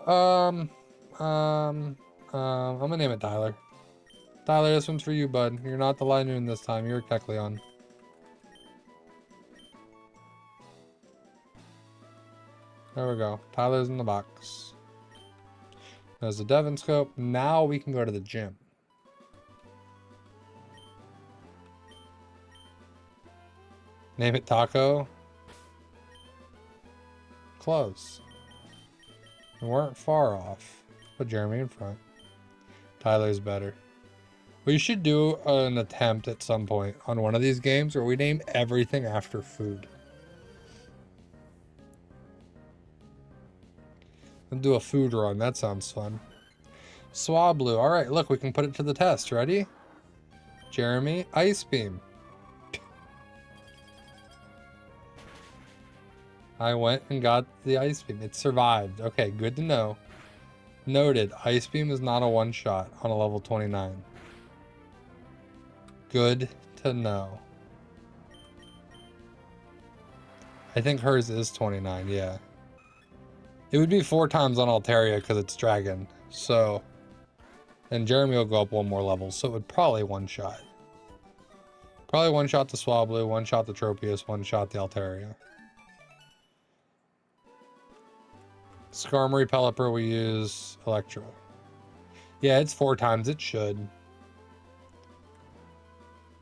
I'm gonna name it Tyler. Tyler, this one's for you, bud. You're not the Linoon this time. You're a Kecleon. There we go. Tyler's in the box. There's the Devon scope. Now we can go to the gym. Name it Taco. Close. We weren't far off. Put Jeremy in front. Tyler's better. We should do an attempt at some point on one of these games where we name everything after food. And do a food run. That sounds fun. Swablu. Alright, look, we can put it to the test. Ready? Jeremy, Ice Beam. I went and got the Ice Beam. It survived. Okay, good to know. Noted. Ice Beam is not a one-shot on a level 29. Good to know. I think hers is 29, yeah. It would be 4 times on Altaria because it's Dragon. So, and Jeremy will go up 1 more level, so it would probably one-shot. Probably one-shot the Swablu, one-shot the Tropius, one-shot the Altaria. Skarmory, Pelipper, we use Electro. Yeah, it's 4 times. It should.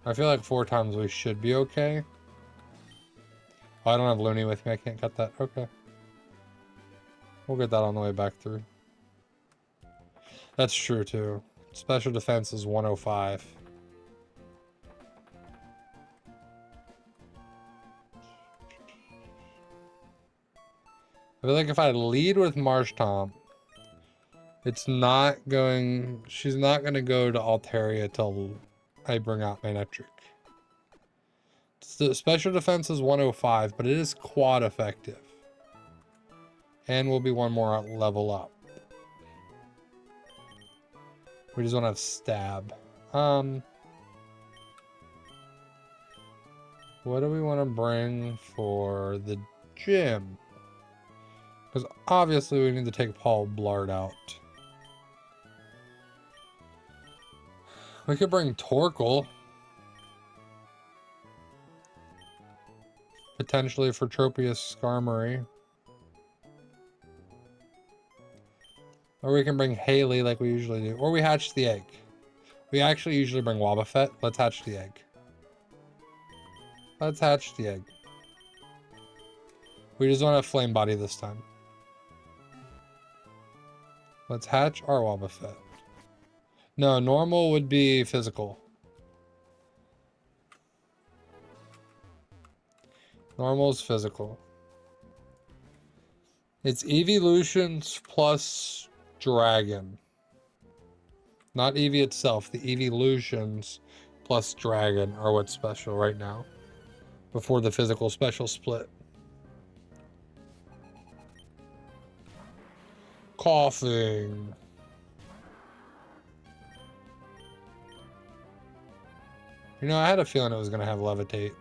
I feel like 4 times we should be okay. Oh, I don't have Looney with me. I can't cut that. Okay. We'll get that on the way back through. That's true, too. Special defense is 105. I feel like if I lead with Marshtomp, it's not going... She's not going to go to Altaria till I bring out Manectric. The special defense is 105, but it is quad effective. And will be one more level up. We just don't have stab. What do we want to bring for the gym? Because obviously we need to take Paul Blart out. We could bring Torkel. Potentially for Tropius Skarmory. Or we can bring Haley like we usually do. Or we hatch the egg. We actually usually bring Wobbuffet. Let's hatch the egg. Let's hatch the egg. We just don't have Flame Body this time. Let's hatch our Wobbuffet. No, normal would be physical. Normal is physical. It's evolutions plus dragon. Not Eevee itself. The evolutions plus dragon are what's special right now. Before the physical special split. Coughing. You know, I had a feeling it was going to have Levitate.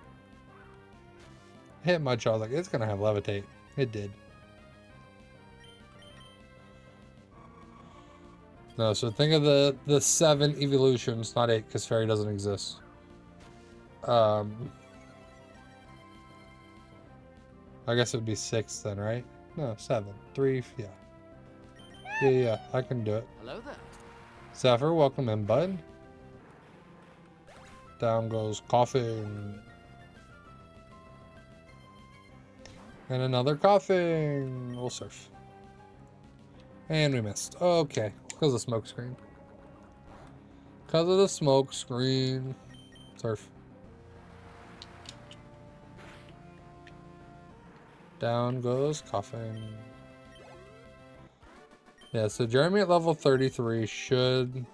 Hit much, I was like, it's going to have Levitate. It did. No, so think of the 7 evolutions, not 8, because Fairy doesn't exist. I guess it would be 6 then, right? No, 7. 3, yeah. Yeah, I can do it. Hello there. Zephyr, welcome in, bud. Down goes Coughing. And another Coughing. We'll surf. And we missed. Okay, because of the smoke screen. Because of the smoke screen. Surf. Down goes Coughing. Yeah, so Jeremy at level 33 should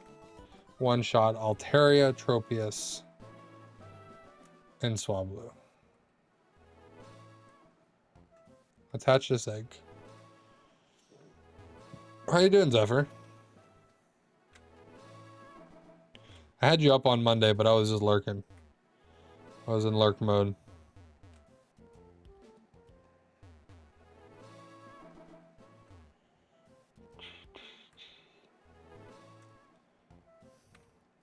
one-shot Altaria, Tropius, and Swablu. Attach this egg. How you doing, Zephyr? I had you up on Monday, but I was just lurking. I was in lurk mode.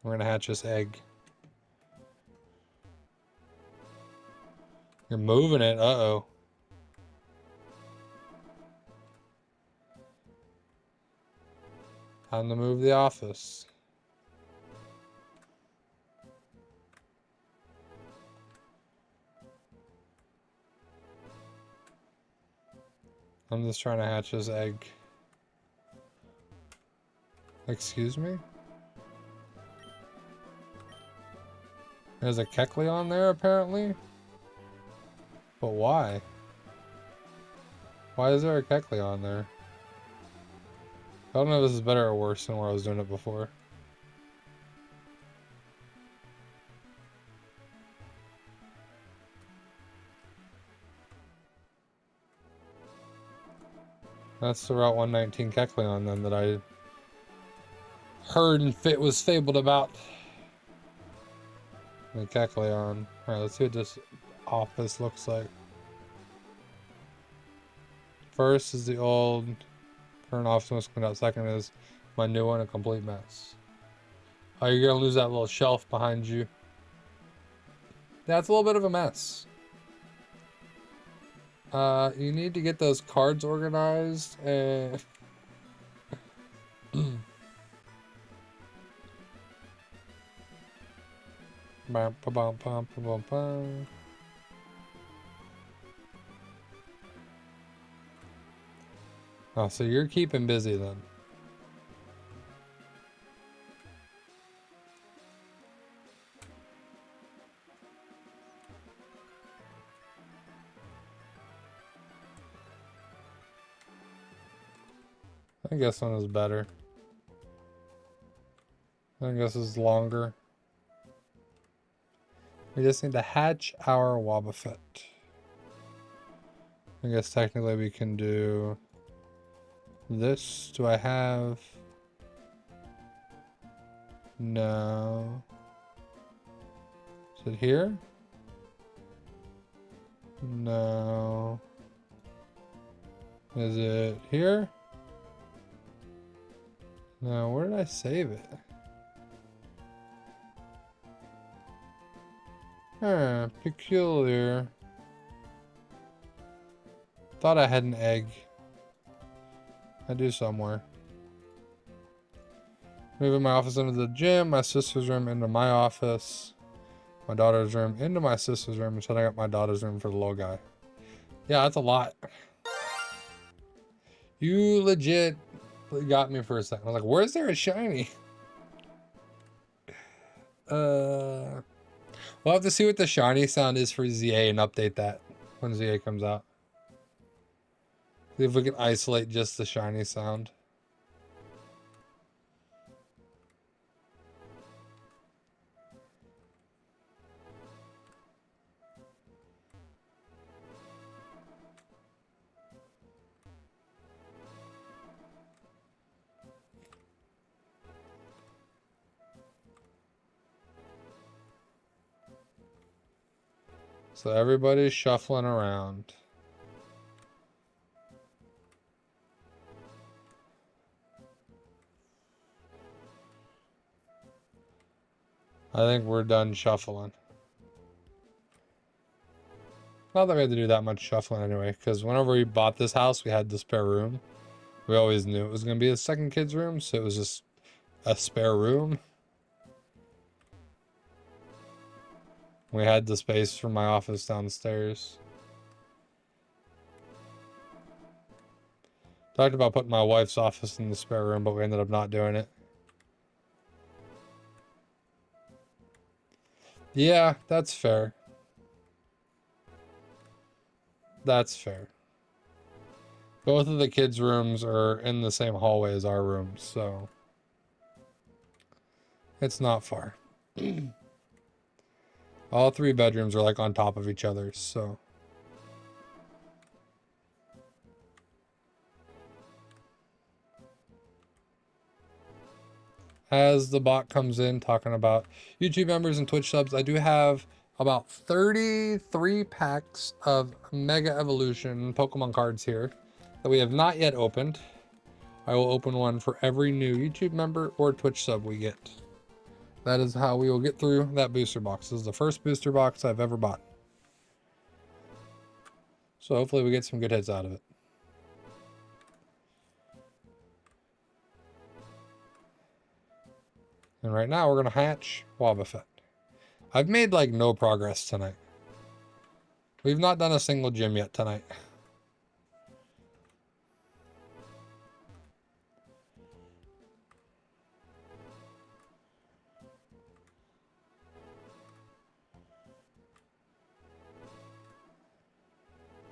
We're gonna hatch this egg. You're moving it. Uh-oh. Time to move the office. I'm just trying to hatch this egg. Excuse me? There's a Kecleon there, apparently? But why? Why is there a Kecleon there? I don't know if this is better or worse than where I was doing it before. That's the Route 119 Kecleon then that I heard and was fabled about. The Kecleon. Alright, let's see what this office looks like. First is the old current office most cleaned out. Second is my new one, a complete mess. Oh, you're gonna lose that little shelf behind you. That's a little bit of a mess. You need to get those cards organized and Oh, so you're keeping busy then. I guess one is better. I guess it's longer. We just need to hatch our Wobbuffet. I guess technically we can do this. Do I have... No. Is it here? No. Is it here? No, where did I save it? Huh, peculiar. Thought I had an egg. I do somewhere. Moving my office into the gym, my sister's room into my office, my daughter's room into my sister's room, and setting up my daughter's room for the little guy. Yeah, that's a lot. You legit got me for a second. I was like, where's there a shiny? We'll have to see what the shiny sound is for ZA and update that when ZA comes out. See if we can isolate just the shiny sound. So everybody's shuffling around. I think we're done shuffling. Not that we had to do that much shuffling anyway, because whenever we bought this house, we had the spare room. We always knew it was going to be the second kid's room, so it was just a spare room. We had the space for my office downstairs. Talked about putting my wife's office in the spare room, but we ended up not doing it. Yeah, that's fair. That's fair. Both of the kids' rooms are in the same hallway as our rooms, so it's not far. All three bedrooms are like on top of each other, so. As the bot comes in talking about YouTube members and Twitch subs, I do have about 33 packs of Mega Evolution Pokemon cards here that we have not yet opened. I will open one for every new YouTube member or Twitch sub we get. That is how we will get through that booster box. This is the first booster box I've ever bought. So hopefully we get some good hits out of it. And right now we're going to hatch Wobbuffet. I've made like no progress tonight. We've not done a single gym yet tonight.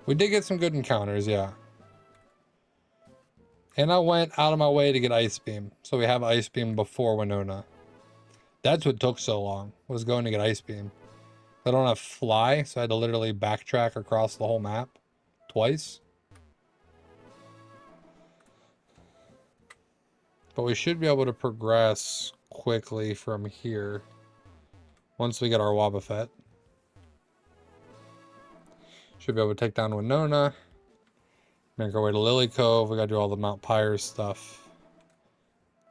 We did get some good encounters, yeah. And I went out of my way to get Ice Beam. So we have Ice Beam before Winona. That's what took so long, was going to get Ice Beam. I don't have Fly, so I had to literally backtrack across the whole map twice. But we should be able to progress quickly from here once we get our Wobbuffet. Should be able to take down Winona. Make our way to Lily Cove. We gotta do all the Mount Pyre stuff.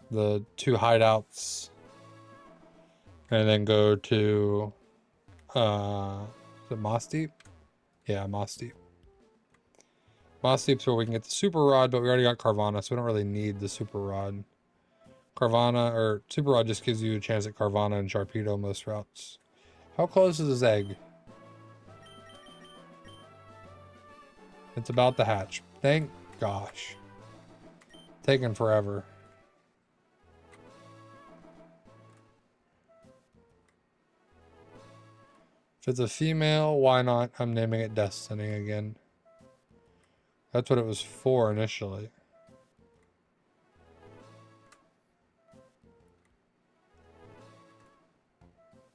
The 2 hideouts. And then go to... is it Moss Deep? Yeah, Moss Deep. Moss Deep's where we can get the Super Rod, but we already got Carvana, so we don't really need the Super Rod. Carvana, or Super Rod just gives you a chance at Carvana and Sharpedo most routes. How close is his egg? It's about to hatch. Thank gosh. Taking forever. If it's a female, why not? I'm naming it Destiny again. That's what it was for initially.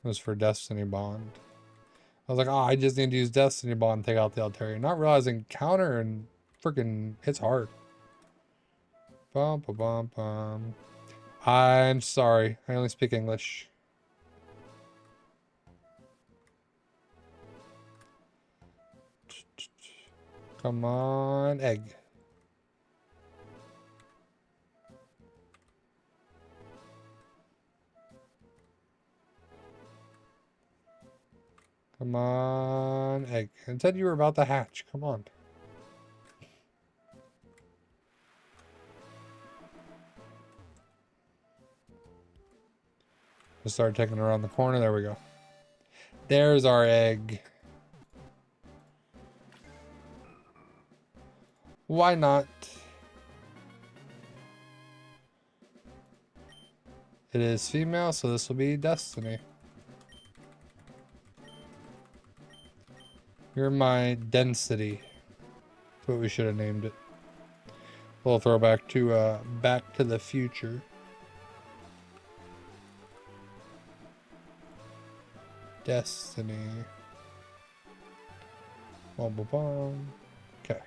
It was for Destiny Bond. I was like, oh, I just need to use Destiny Ball and take out the Altaria. Not realizing counter and freaking hits hard. Bum, bum, bum, bum. I'm sorry. I only speak English. Come on, egg. Come on, egg. It said you were about to hatch. Come on. Just start taking it around the corner. There we go. There's our egg. Why not? It is female, so this will be Destiny. You're my density. That's what we should have named it. A little throwback to Back to the Future. Destiny. Boom, boom, boom. Okay.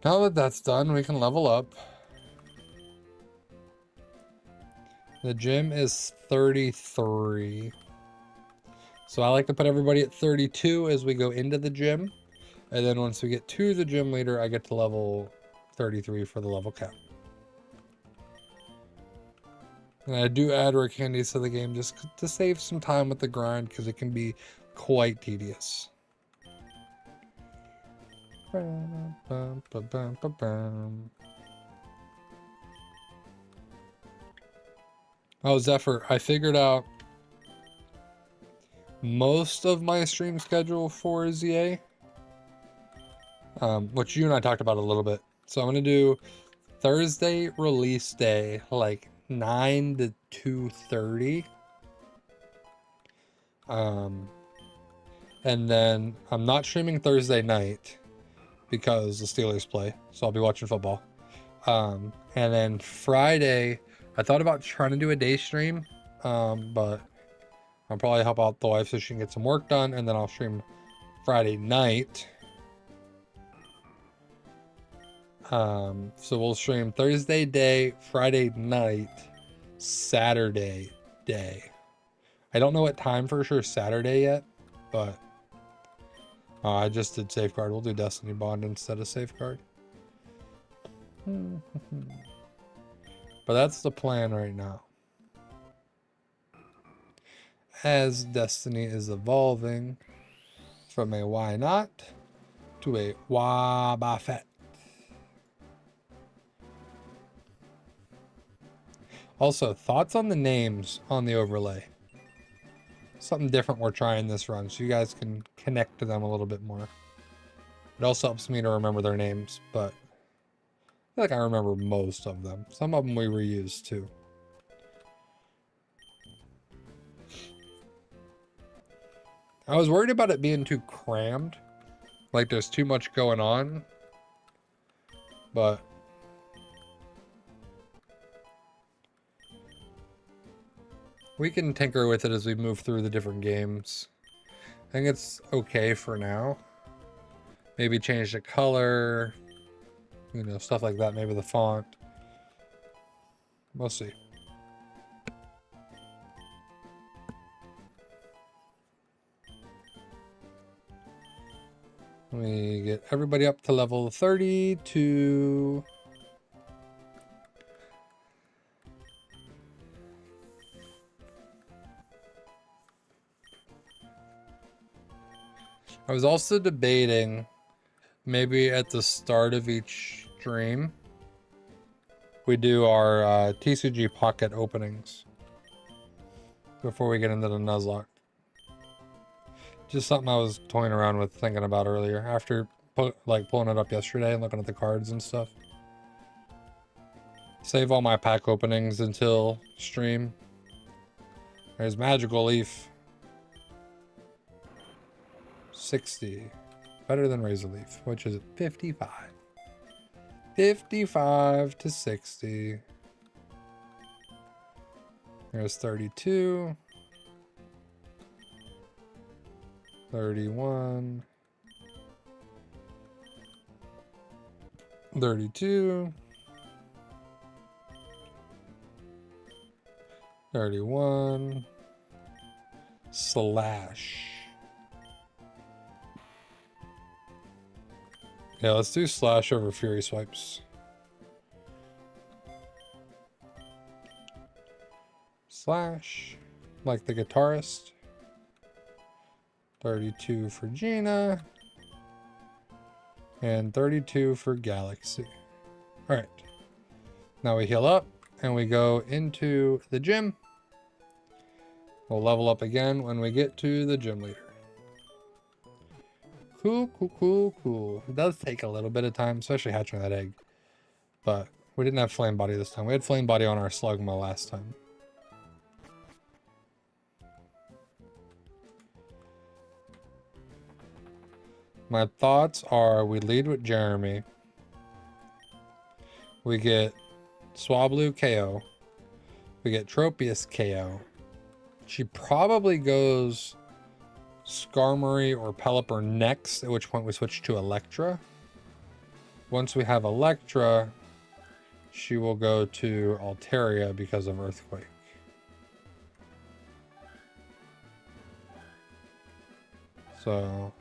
Now that that's done, we can level up. The gym is 33. So I like to put everybody at 32 as we go into the gym. And then once we get to the gym leader, I get to level 33 for the level cap. And I do add rare candies to the game just to save some time with the grind because it can be quite tedious. Oh, Zephyr, I figured out most of my stream schedule for ZA, which you and I talked about a little bit. So I'm going to do Thursday release day, like 9 to 2:30. And then I'm not streaming Thursday night because the Steelers play, so I'll be watching football. And then Friday, I thought about trying to do a day stream, but I'll probably help out the wife so she can get some work done, and then I'll stream Friday night. So we'll stream Thursday day, Friday night, Saturday day. I don't know what time for sure Saturday yet, but I just did Safeguard. We'll do Destiny Bond instead of Safeguard. But that's the plan right now. As Destiny is evolving from a why not to a wah fett. Also, thoughts on the names on the overlay. Something different we're trying this run, so you guys can connect to them a little bit more. It also helps me to remember their names, but I feel like I remember most of them. Some of them we reused too. I was worried about it being too crammed. Like there's too much going on. But we can tinker with it as we move through the different games. I think it's okay for now. Maybe change the color. You know, stuff like that. Maybe the font. We'll see. Let me get everybody up to level 32. I was also debating maybe at the start of each stream we do our TCG pocket openings before we get into the Nuzlocke. Just something I was toying around with, thinking about earlier after pulling it up yesterday and looking at the cards and stuff. Save all my pack openings until stream. There's Magical Leaf. 60. Better than Razor Leaf, which is 55. 55 to 60. There's 32. 31. 32. 31. Slash. Yeah, let's do slash over fury swipes. Slash. Like the guitarist. 32 for Gina. And 32 for Galaxy. Alright. Now we heal up and we go into the gym. We'll level up again when we get to the gym leader. Cool, cool, cool, cool. It does take a little bit of time, especially hatching that egg. But we didn't have flame body this time. We had flame body on our slugma last time. My thoughts are we lead with Jeremy. We get Swablu KO. We get Tropius KO. She probably goes Skarmory or Pelipper next, at which point we switch to Electra. Once we have Electra, she will go to Altaria because of Earthquake. So...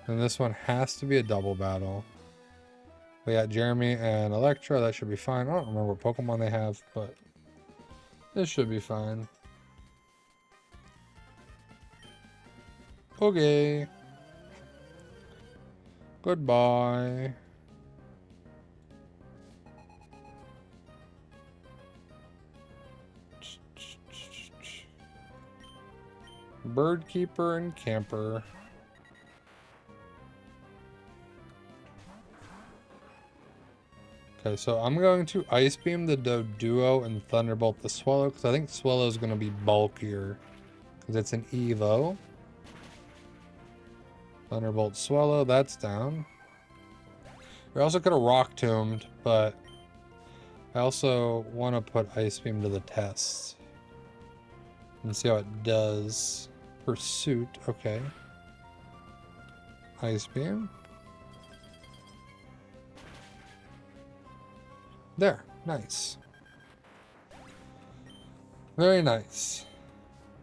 and this one has to be a double battle. We got Jeremy and Electra. That should be fine. I don't remember what Pokemon they have, but this should be fine. Okay. Goodbye. Bird Keeper and Camper. Okay, so I'm going to Ice Beam the Doduo and Thunderbolt the Swallow, because I think Swallow is going to be bulkier, because it's an Evo. Thunderbolt Swallow, that's down. We also could have Rock Tombed, but I also want to put Ice Beam to the test. And see how it does. Pursuit, okay. Ice Beam. There, nice. Very nice.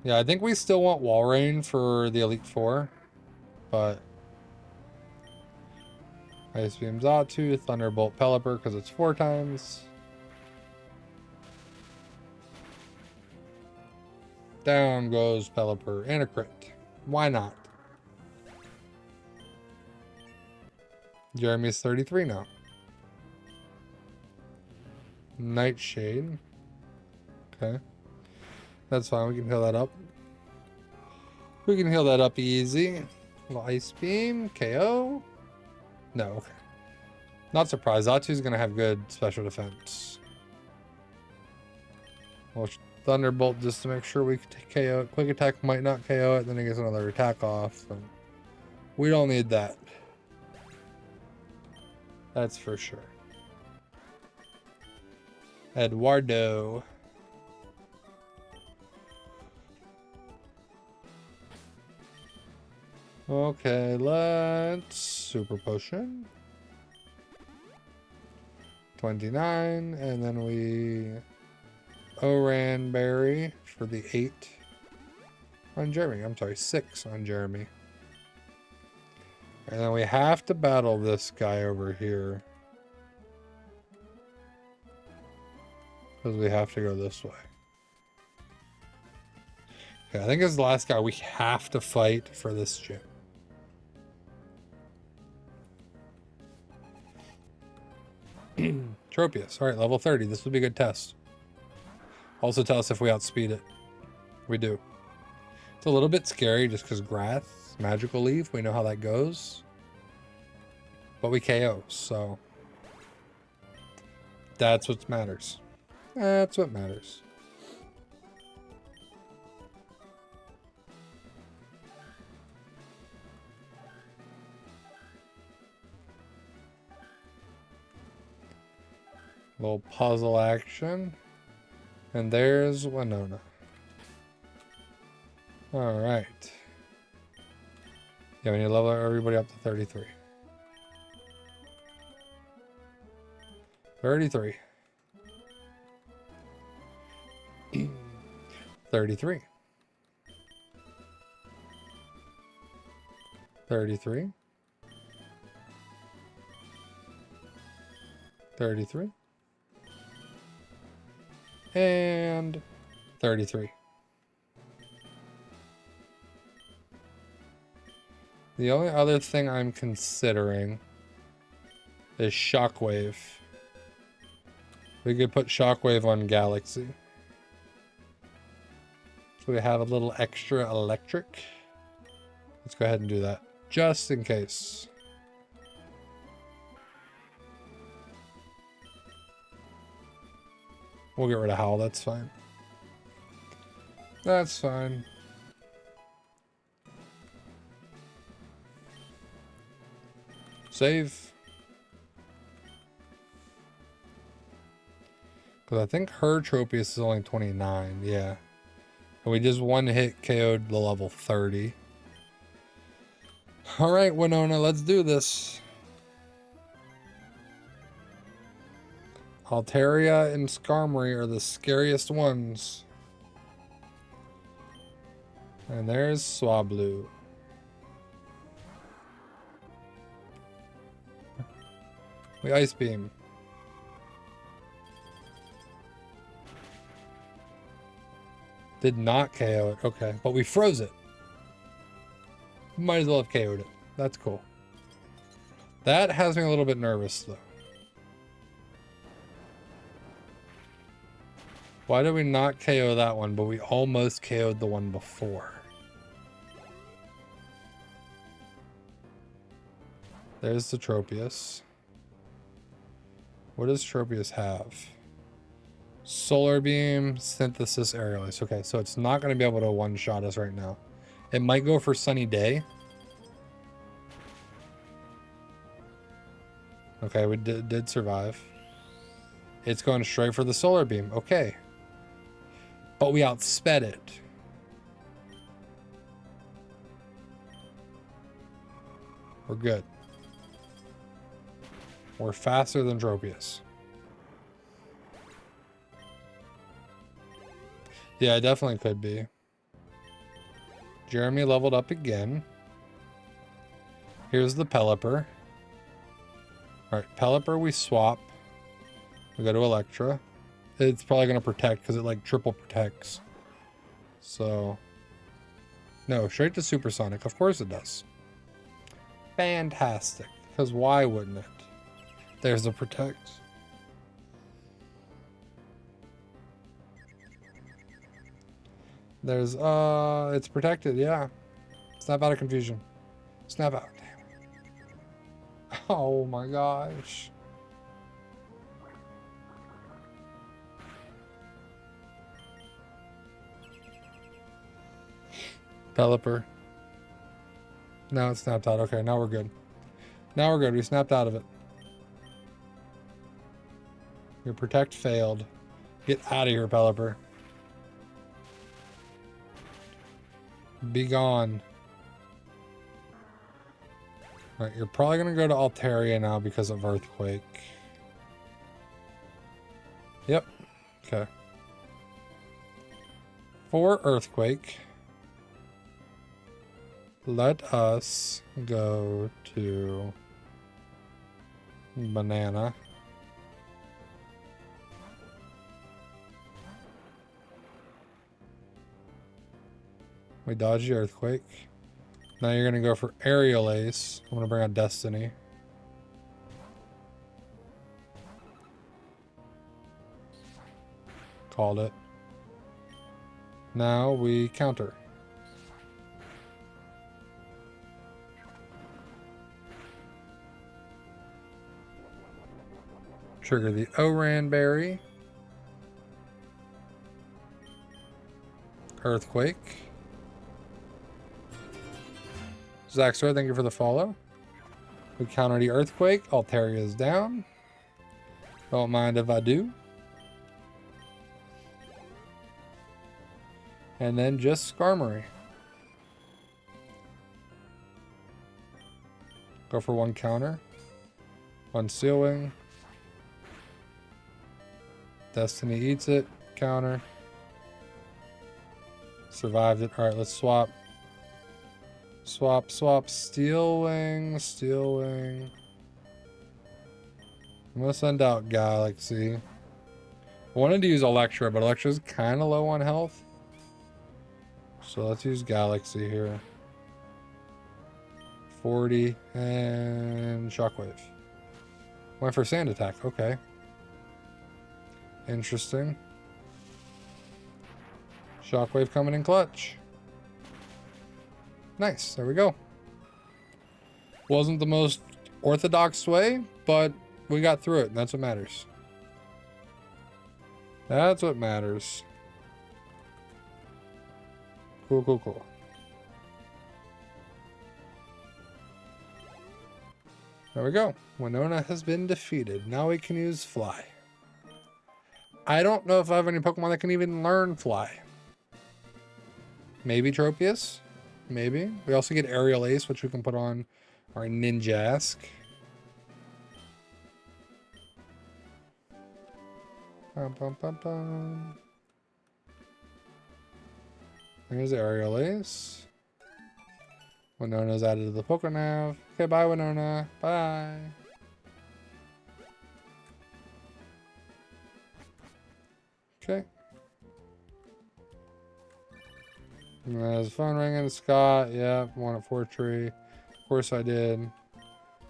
Yeah, I think we still want Walrein for the Elite Four, but Ice Beam Xatu, Thunderbolt Pelipper because it's 4 times. Down goes Pelipper and a crit. Why not? Jeremy's 33 now. Nightshade. Okay. That's fine. We can heal that up. We can heal that up easy. Little Ice Beam. KO. No. Okay. Not surprised. Zatu's going to have good special defense. Well, Thunderbolt just to make sure we can KO it. Quick Attack might not KO it. Then he gets another attack off. So we don't need that. That's for sure. Eduardo. Okay, let's Super Potion. 29, and then we Oran Berry for the 8 on Jeremy. I'm sorry, 6 on Jeremy. And then we have to battle this guy over here. Because we have to go this way. Okay, I think it's the last guy we have to fight for this gym. Tropius. Alright, level 30. This will be a good test. Also tell us if we outspeed it. We do. It's a little bit scary just because Grass, Magical Leaf, we know how that goes. But we KO, so that's what matters. That's what matters. Little puzzle action. And there's Winona. Alright. Yeah, we need to level everybody up to 33. 33. 33. 33. 33. And 33. The only other thing I'm considering is Shockwave. We could put Shockwave on Galaxy. So we have a little extra electric. Let's go ahead and do that, just in case. We'll get rid of Howl, that's fine. That's fine. Save. Because I think her Tropius is only 29, yeah. And we just one hit KO'd the level 30. Alright, Winona, let's do this. Altaria and Skarmory are the scariest ones. And there's Swablu. We Ice Beam. Did not KO it. Okay, but we froze it. Might as well have KO'd it. That's cool. That has me a little bit nervous, though. Why did we not KO that one, but we almost KO'd the one before? There's the Tropius. What does Tropius have? Solar Beam, Synthesis, Aerial Ace. Okay, so it's not going to be able to one-shot us right now. It might go for Sunny Day. Okay, we did survive. It's going straight for the Solar Beam. Okay. But we outsped it. We're good. We're faster than Tropius. Yeah, it definitely could be. Jeremy leveled up again. Here's the Pelipper. Alright, Pelipper we swap. We go to Electra. It's probably going to protect because it like triple protects. So, no, straight to Supersonic. Of course it does. Fantastic. Because why wouldn't it? There's a protect. There's, it's protected, yeah. Snap out of confusion. Snap out. Damn. Oh my gosh. Pelipper. Now it's snapped out. Okay, now we're good. Now we're good. We snapped out of it. Your protect failed. Get out of here, Pelipper. Be gone. Alright, you're probably going to go to Altaria now because of Earthquake. Yep. Okay. For Earthquake, let us go to Banana. We dodged the Earthquake. Now you're going to go for Aerial Ace. I'm going to bring out Destiny. Called it. Now we counter. Trigger the Oran Berry. Earthquake. Zaxor, thank you for the follow. We counter the Earthquake. Altaria is down. Don't mind if I do. And then just Skarmory. Go for one counter. One Steel Wing. Destiny eats it. Counter. Survived it. Alright, let's swap. Swap, swap. Steel Wing. Steel Wing. I'm gonna send out Galaxy. I wanted to use Electra, but Electra's kind of low on health. So let's use Galaxy here. 40 and Shockwave. Went for Sand Attack. Okay. Interesting. Shockwave coming in clutch. Nice. There we go. Wasn't the most orthodox way, but we got through it, and that's what matters. That's what matters. Cool, cool, cool. There we go. Winona has been defeated. Now we can use Fly. I don't know if I have any Pokemon that can even learn Fly. Maybe Tropius? Maybe. We also get Aerial Ace, which we can put on our Ninjask. Bum, bum, bum, bum. There's Aerial Ace. Winona's added to the Pokénav. Okay, bye, Winona. Bye. Okay. And there's a phone ringing. Scott. Yeah, one at Fortree. Of course I did.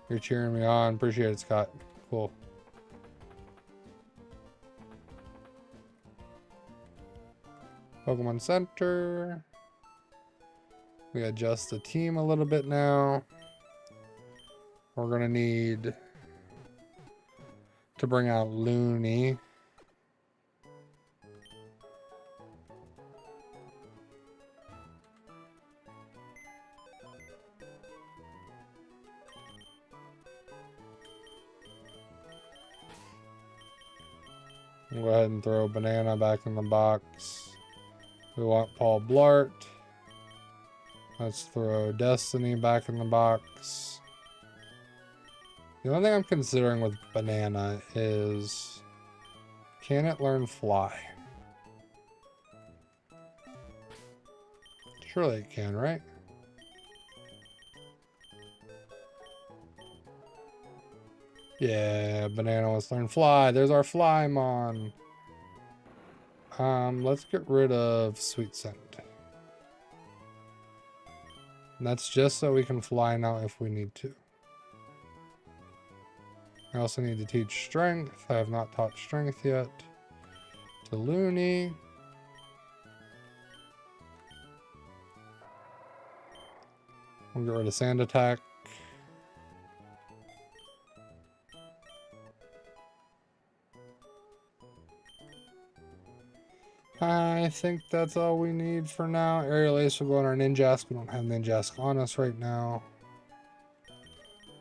You're cheering me on. Appreciate it, Scott. Cool. Pokemon Center. We adjust the team a little bit now. We're gonna need to bring out Looney. Go ahead and throw Banana back in the box. We want Paul Blart. Let's throw Destiny back in the box. The only thing I'm considering with Banana is, can it learn Fly? Surely it can, right? Yeah, Banana wants to learn Fly. There's our Flymon. Let's get rid of Sweet Scent. And that's just so we can fly now if we need to. I also need to teach Strength. I have not taught Strength yet. To Looney. We'll get rid of Sand Attack. I think that's all we need for now. Aerial Ace will go on our Ninjask. We don't have Ninjask on us right now.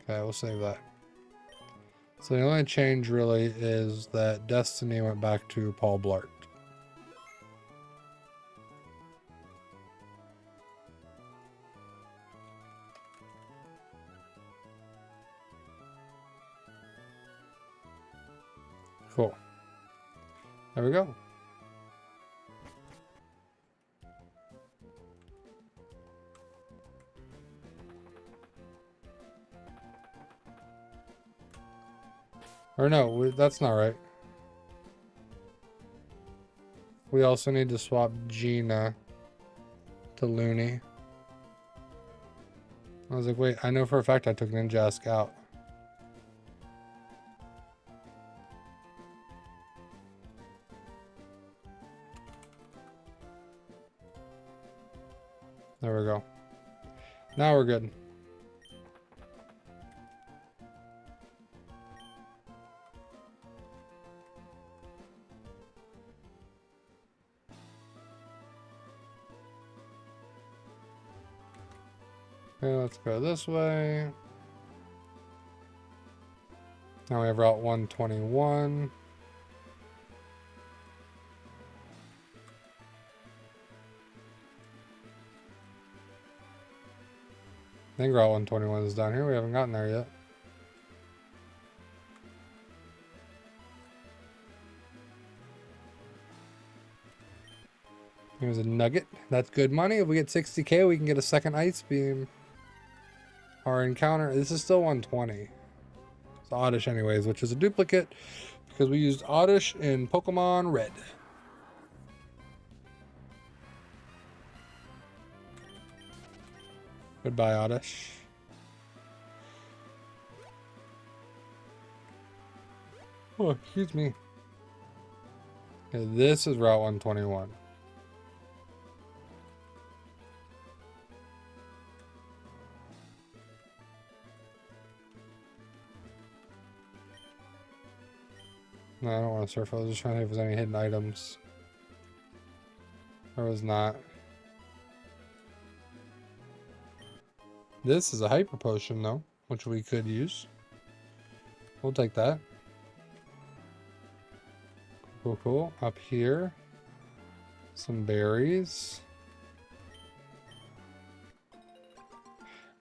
Okay, we'll save that. So the only change really is that Destiny went back to Paul Blart. Cool. There we go. Or no, that's not right. We also need to swap Gina to Looney. I was like, wait, I know for a fact I took Ninjask out. There we go. Now we're good. Okay, let's go this way. Now we have Route 121. I think Route 121 is down here. We haven't gotten there yet. Here's a nugget. That's good money. If we get 60k, we can get a second ice beam. Our encounter. This is still 120. It's Oddish anyways, which is a duplicate because we used Oddish in Pokemon Red. Goodbye, Oddish. Oh, excuse me. Okay, this is Route 121. No, I don't want to surf. I was just trying to see if there's any hidden items. There was not. This is a hyper potion, though, which we could use. We'll take that. Cool, cool. Up here, some berries.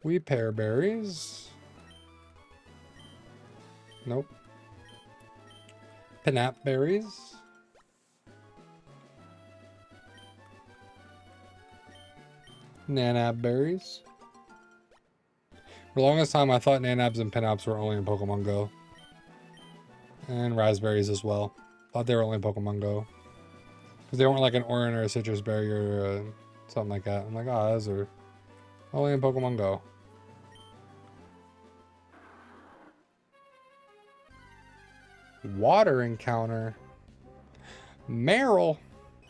We pear berries. Nope. Pinap berries. Nanab berries. For the longest time, I thought Nanabs and Pinaps were only in Pokemon Go. And raspberries as well. Thought they were only in Pokemon Go. Because they weren't like an orange or a citrus berry or something like that. I'm like, oh, those are only in Pokemon Go. Water encounter. Meryl.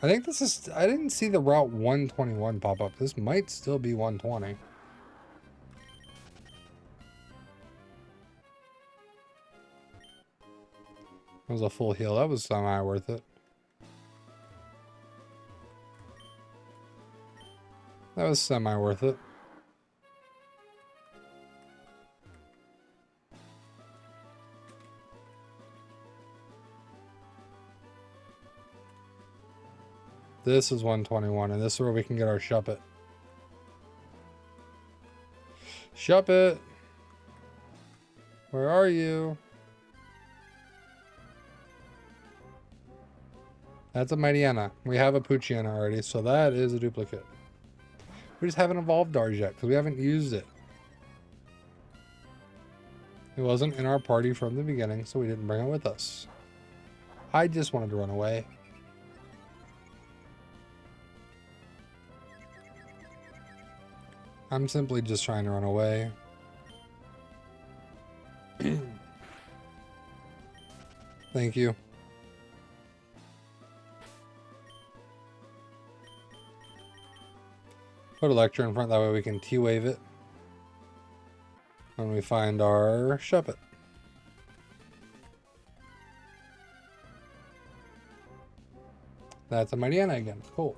I think this is... I didn't see the Route 121 pop up. This might still be 120. It was a full heal. That was semi worth it. That was semi worth it. This is 121, and this is where we can get our Shuppet. Shuppet! Where are you? That's a Mightyena. We have a Poochyena already, so that is a duplicate. We just haven't evolved ours yet, because we haven't used it. It wasn't in our party from the beginning, so we didn't bring it with us. I just wanted to run away. I'm simply just trying to run away. Thank you. Put Electra in front, that way we can T-Wave it when we find our Shuppet. That's a Mightyena again. Cool.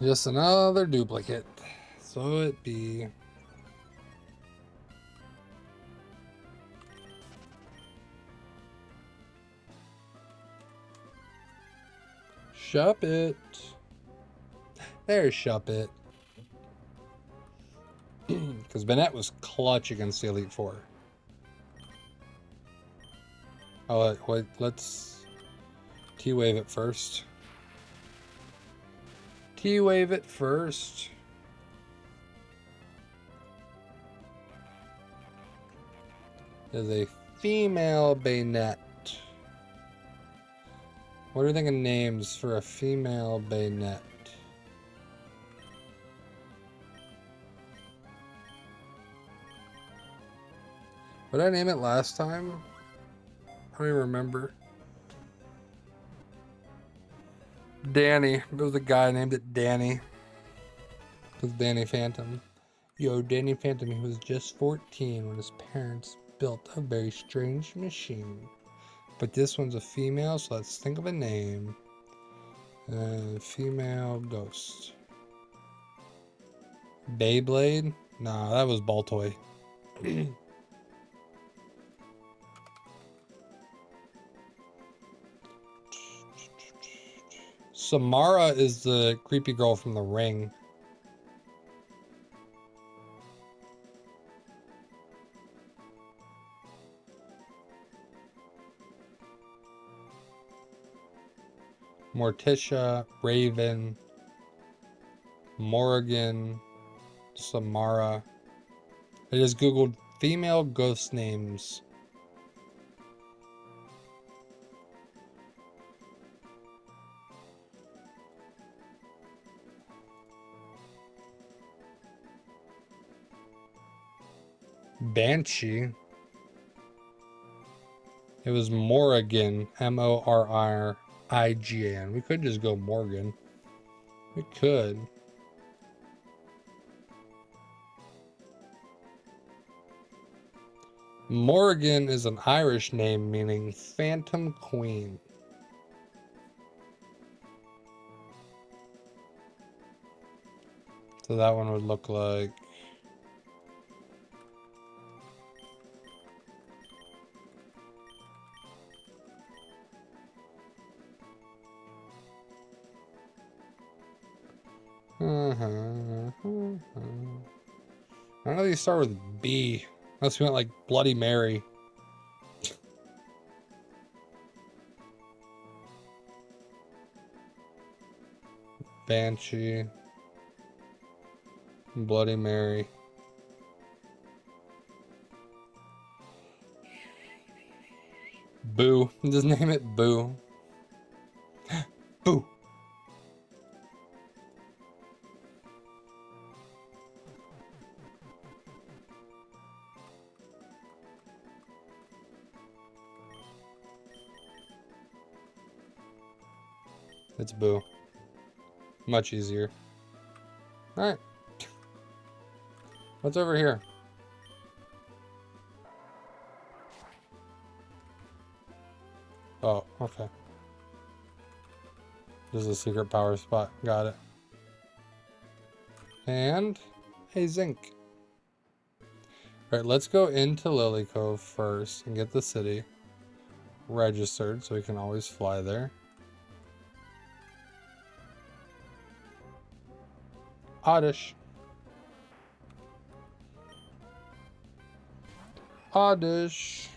Just another duplicate. So it be. Shuppet. There's Shuppet. Because Bennett was clutch against the Elite Four. Oh, wait, let's T-Wave it first. T-Wave it first. There's a female Bayonet. What are you thinking names for a female Bayonet? What did I name it last time? I don't even remember. Danny. It was a guy named it Danny. It was Danny Phantom. Yo, Danny Phantom, he was just 14 when his parents built a very strange machine. But this one's a female, so let's think of a name. Female ghost. Beyblade? Nah, that was Baltoy. Samara is the creepy girl from The Ring. Morticia, Raven, Morrigan, Samara. I just googled female ghost names. Banshee. It was Morrigan, Morrigan. We could just go Morgan. We could. Morrigan is an Irish name meaning Phantom Queen. So that one would look like... None of these start with B. Unless we went like Bloody Mary. Banshee. Bloody Mary. Boo. Just name it Boo. Boo. It's Boo. Much easier. Alright. What's over here? Oh, okay. This is a secret power spot. Got it. And a zinc. Alright, let's go into Lily Cove first and get the city registered so we can always fly there. Oddish. Oddish.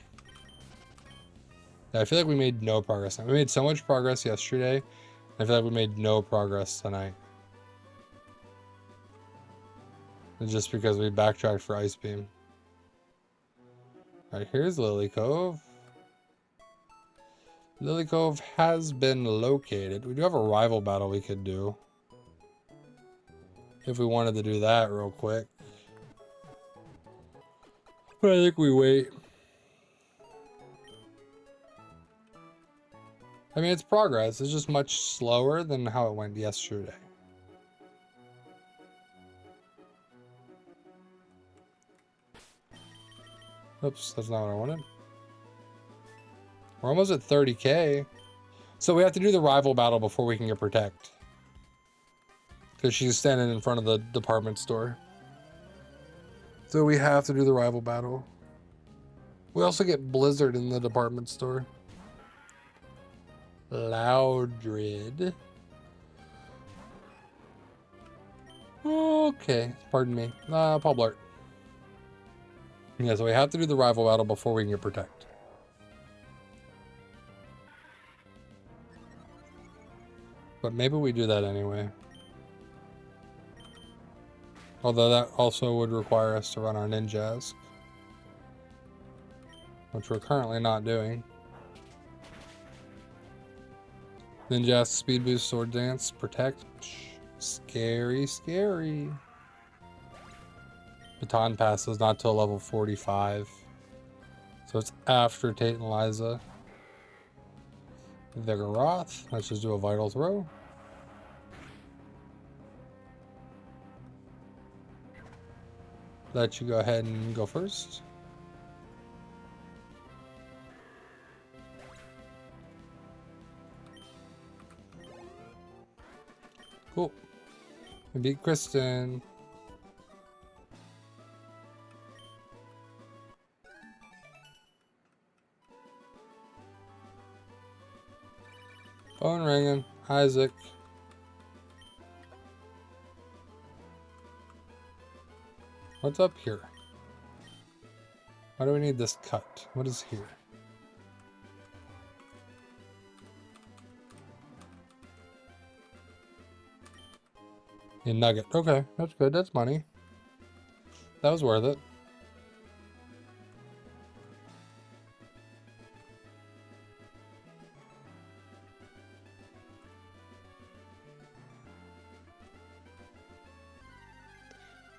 Yeah, I feel like we made no progress. We made so much progress yesterday. I feel like we made no progress tonight. It's just because we backtracked for Ice Beam. Alright, here's Lily Cove. Lily Cove has been located. We do have a rival battle we could do. If we wanted to do that real quick. But I think we wait. I mean, it's progress. It's just much slower than how it went yesterday. Oops, that's not what I wanted. We're almost at 30k. So we have to do the rival battle before we can get Protect. Because she's standing in front of the department store. So we have to do the rival battle. We also get Blizzard in the department store. Loudred. Okay, pardon me. Poblart. Yeah, so we have to do the rival battle before we can get Protect. But maybe we do that anyway. Although that also would require us to run our Ninjask. Which we're currently not doing. Ninjask, Speed Boost, Sword Dance, Protect. Scary, scary. Baton Pass is not till level 45. So it's after Tate and Liza. Vigoroth. Let's just do a Vital Throw. Let you go ahead and go first. Cool. We beat Kristen. Phone ringing. Isaac. What's up here? Why do we need this cut? What is here? A nugget. Okay, that's good. That's money. That was worth it.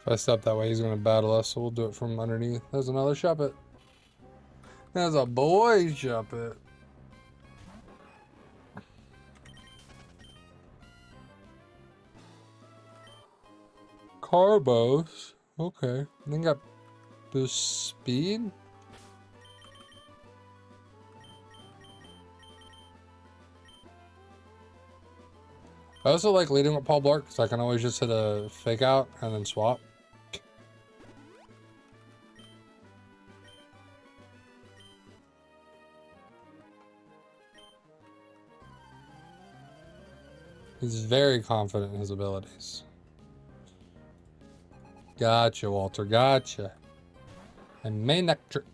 If I step that way, he's going to battle us, so we'll do it from underneath. There's another Shuppet. There's a boy Shuppet. Carbos. Okay. Then got boost speed. I also like leading with Paul Blart because I can always just hit a fake out and then swap. He's very confident in his abilities. Gotcha, Walter. Gotcha. And main neck trick.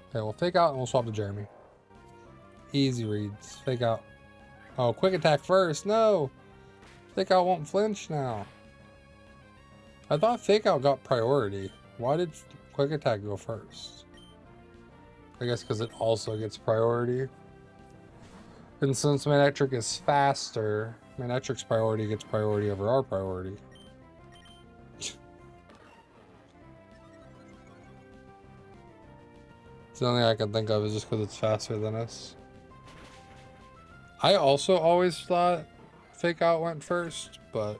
Okay, we'll fake out and we'll swap to Jeremy. Easy reads. Fake out. Oh, quick attack first. No. Fake out won't flinch now. I thought fake out got priority. Why did quick attack go first? I guess because it also gets priority. And since Manectric is faster, Manectric's priority gets priority over our priority. It's the only thing I can think of is just because it's faster than us. I also always thought fake out went first, but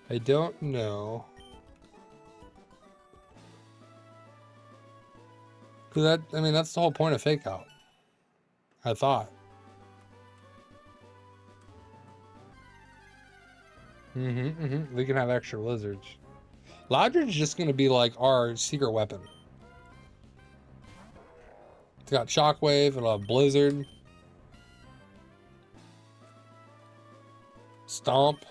I don't know. Cause that, I mean, that's the whole point of fake out. I thought. We can have extra lizards. Lodger's just gonna be like our secret weapon. It's got shockwave, it'll have blizzard. Stomp.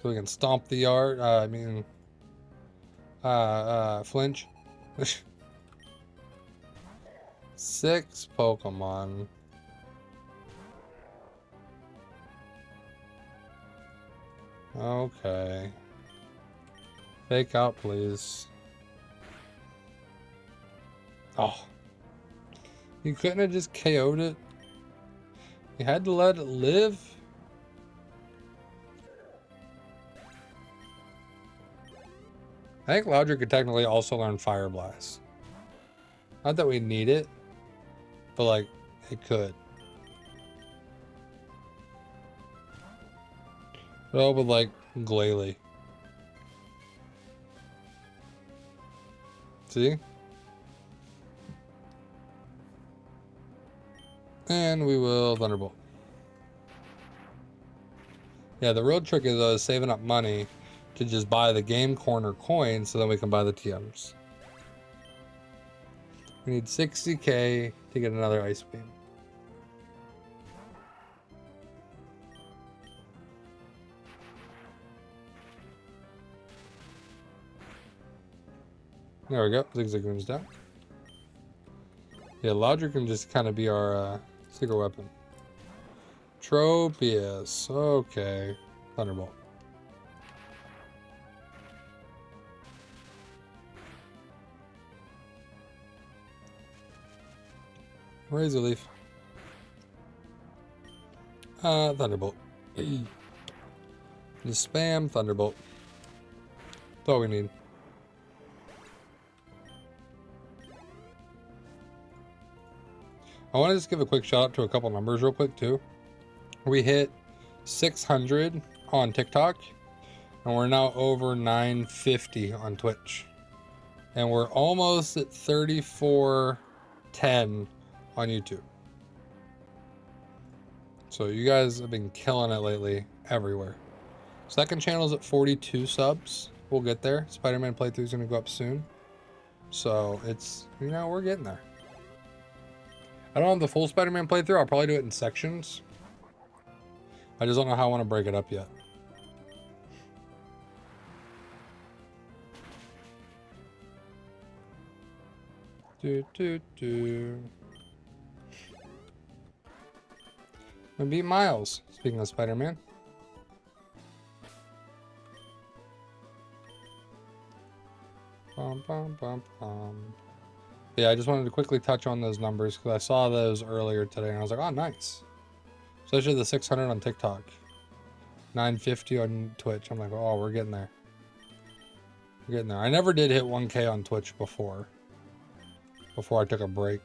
So we can stomp the yard, flinch. 6 Pokemon. Okay. Fake out, please. Oh. You couldn't have just KO'd it? You had to let it live? I think Loudred could technically also learn Fire Blast. Not that we need it, but like, it could. Oh, with like, Glalie. See? And we will Thunderbolt. Yeah, the real trick is saving up money to just buy the Game Corner coins so then we can buy the TMs. We need 60k to get another Ice Beam. There we go. Zigzagoon's down. Yeah, Loudred can just kind of be our secret weapon. Tropius. Okay. Thunderbolt. Razor Leaf. Thunderbolt. Just spam Thunderbolt. That's all we need. I want to just give a quick shout out to a couple numbers real quick too. We hit 600 on TikTok and we're now over 950 on Twitch. And we're almost at 3410 on YouTube. So you guys have been killing it lately everywhere. Second channel's at 42 subs. We'll get there. Spider-Man playthrough's gonna go up soon. So it's, you know, we're getting there. I don't have the full Spider-Man playthrough. I'll probably do it in sections. I just don't know how I want to break it up yet. I beat Miles, speaking of Spider-Man. Yeah, I just wanted to quickly touch on those numbers because I saw those earlier today and I was like, oh, nice. Especially the 600 on TikTok. 950 on Twitch. I'm like, oh, we're getting there. We're getting there. I never did hit 1K on Twitch before I took a break.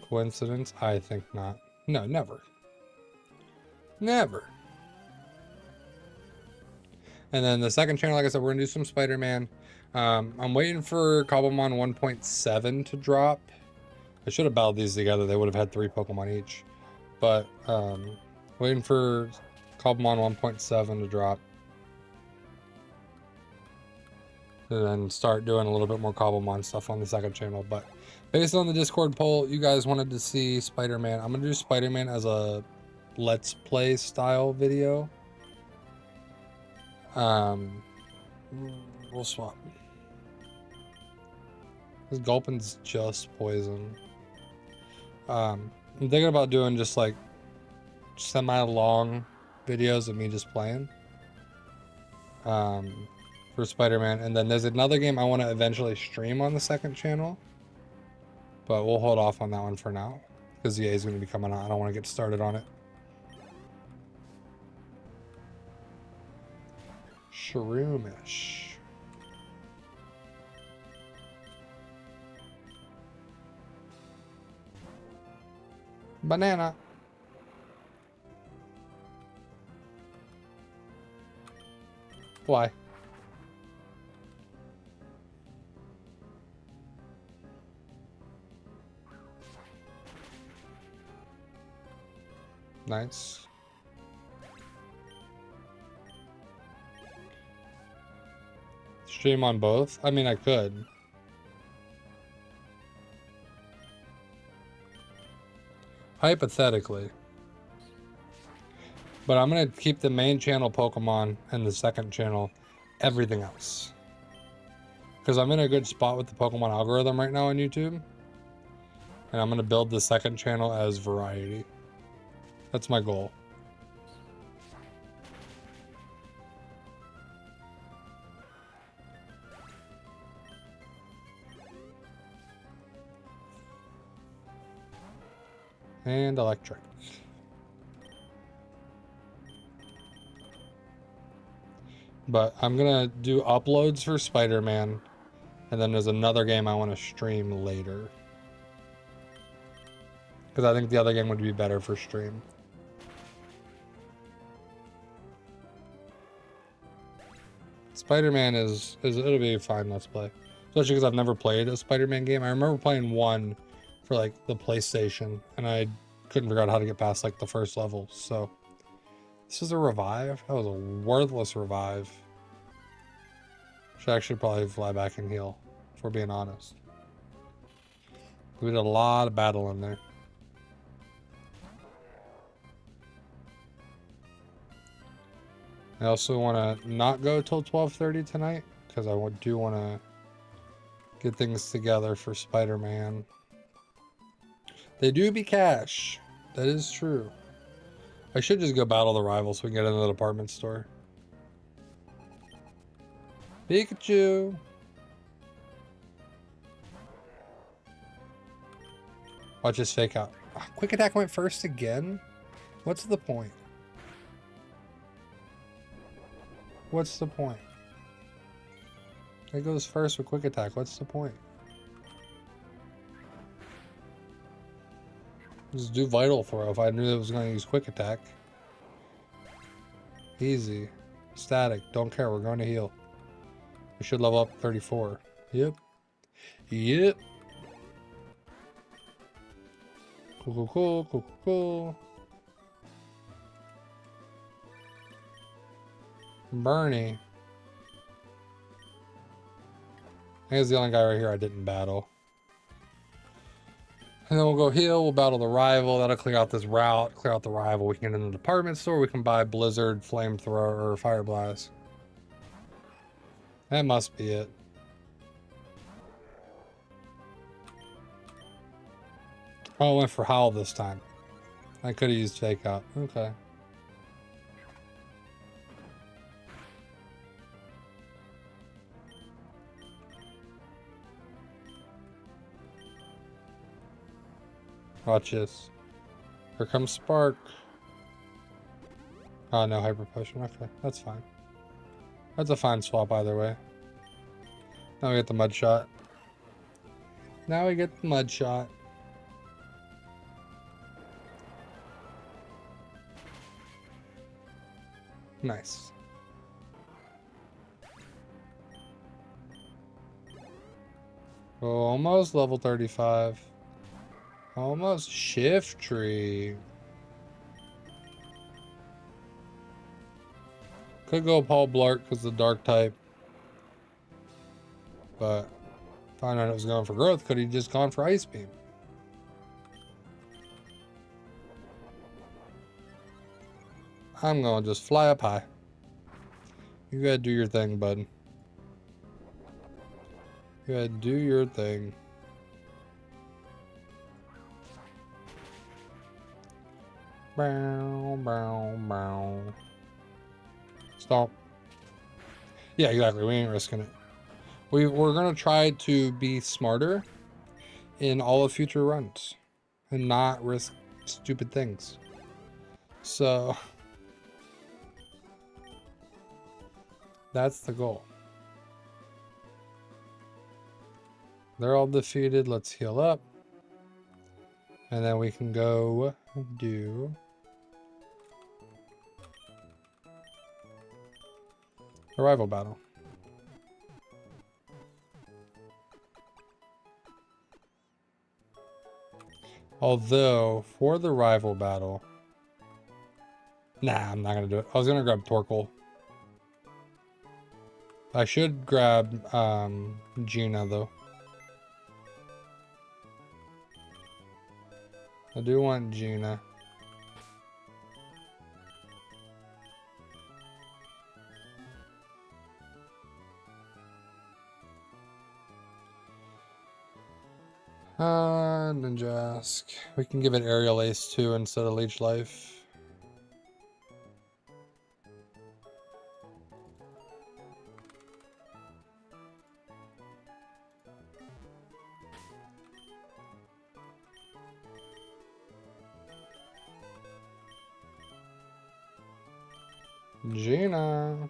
Coincidence? I think not. No, never. Never. And then the second channel, like I said, we're going to do some Spider-Man. I'm waiting for Cobblemon 1.7 to drop. I should have battled these together. They would have had 3 Pokemon each. But waiting for Cobblemon 1.7 to drop. And then start doing a little bit more Cobblemon stuff on the second channel. But based on the Discord poll, you guys wanted to see Spider-Man. I'm going to do Spider-Man as a Let's Play style video. We'll swap. This Gulpin's just poison. I'm thinking about doing just like semi-long videos of me just playing. For Spider-Man. And then there's another game I want to eventually stream on the second channel. But we'll hold off on that one for now. Because EA is going to be coming out. I don't want to get started on it. Shroomish. Banana. Why? Nice. Stream on both? I mean, I could. Hypothetically. But I'm going to keep the main channel Pokemon and the second channel everything else. Because I'm in a good spot with the Pokemon algorithm right now on YouTube. And I'm going to build the second channel as variety. That's my goal. And electric. But I'm gonna do uploads for Spider-Man, and then there's another game I want to stream later. Because I think the other game would be better for stream. Spider-Man it'll be a fine Let's Play. Especially because I've never played a Spider-Man game. I remember playing one for like the PlayStation, and I couldn't figure out how to get past like the first level. So this is a revive. That was a worthless revive. Should actually probably fly back and heal, if we're being honest. We did a lot of battle in there. I also want to not go till 12:30 tonight, because I do want to get things together for Spider-Man. They do be cash. That is true. I should just go battle the rival so we can get into the department store. Pikachu! Watch this fake out. Oh, Quick Attack went first again? What's the point? What's the point? It goes first with Quick Attack. What's the point? Just do Vital Throw if I knew it was going to use Quick Attack. Easy. Static. Don't care. We're going to heal. We should level up 34. Yep. Yep. Cool. Bernie. I think it's the only guy right here I didn't battle. And then we'll go heal, we'll battle the rival. That'll clear out this route, clear out the rival. We can get in the department store. We can buy Blizzard, Flamethrower, or Fire Blast. That must be it. Oh, I went for Howl this time. I could have used Fake Out. Okay. Watch this. Here comes Spark. Oh, no Hyper Potion. Okay, that's fine. That's a fine swap either way. Now we get the Mud Shot. Now we get the Mud Shot. Nice. Oh, almost level 35. Almost Shift Tree. Could go Paul Blart because the dark type. But found out it was going for growth. Could he just gone for Ice Beam? I'm gonna just fly up high. You gotta do your thing, bud. You gotta do your thing. Bow, bow, bow. Stop. Yeah, exactly. We ain't risking it. We're gonna try to be smarter in all of future runs and not risk stupid things. So that's the goal. They're all defeated. Let's heal up. And then we can go do a rival battle. Although, for the rival battle... Nah, I'm not going to do it. I was going to grab Torkoal. I should grab Gina, though. I do want Gina. Ninjask. We can give it Aerial Ace too instead of Leech Life. Gina.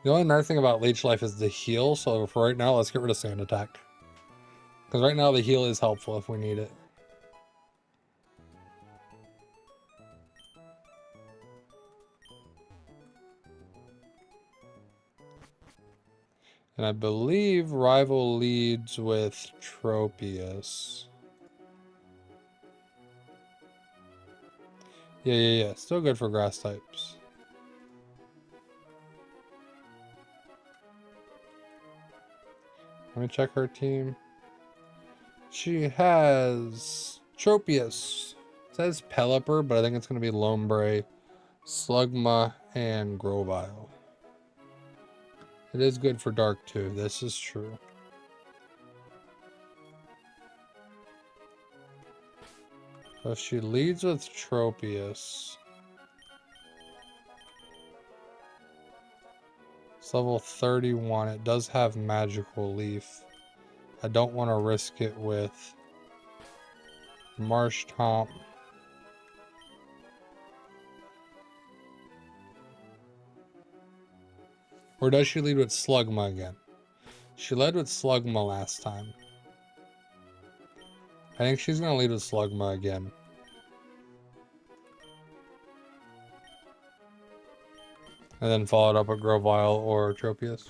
The only nice thing about Leech Life is the heal, so for right now, let's get rid of Sand Attack. Because right now the heal is helpful if we need it. And I believe Rival leads with Tropius. Yeah. Still good for grass types. Let me check her team. She has Tropius. It says Pelipper, but I think it's going to be Lombre, Slugma, and Grovyle. It is good for Dark too. This is true. So she leads with Tropius. It's level 31. It does have Magical Leaf. I don't want to risk it with Marsh Tomp. Or does she lead with Slugma again? She led with Slugma last time. I think she's going to lead with Slugma again. And then follow it up with Grovyle or Tropius.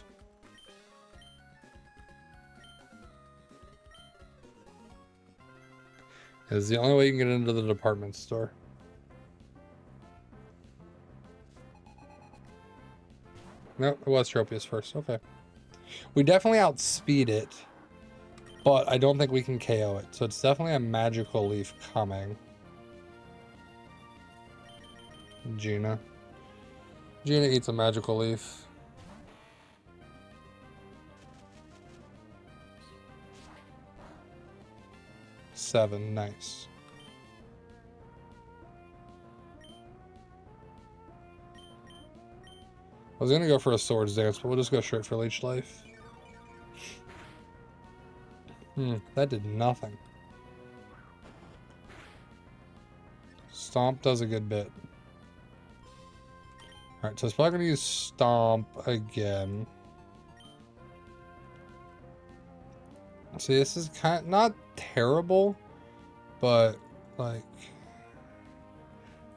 It's the only way you can get into the department store. Nope, it was Tropius first. Okay. We definitely outspeed it, but I don't think we can KO it. So it's definitely a magical leaf coming. Gina. Gina eats a magical leaf. Seven, nice. I was gonna go for a swords dance, but we'll just go straight for leech life. That did nothing. Stomp does a good bit. Alright, so it's probably gonna use Stomp again. See, this is kind of not terrible, but like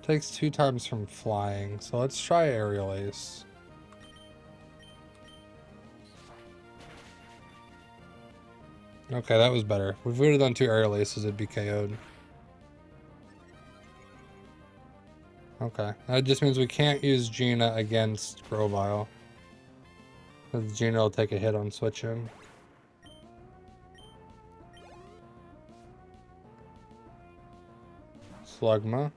takes 2 times from flying. So let's try Aerial Ace. Okay, that was better. If we would have done 2 Aerial Aces, it'd be KO'd. Okay, that just means we can't use Gina against Grovyle, because Gina will take a hit on switching. Slugma.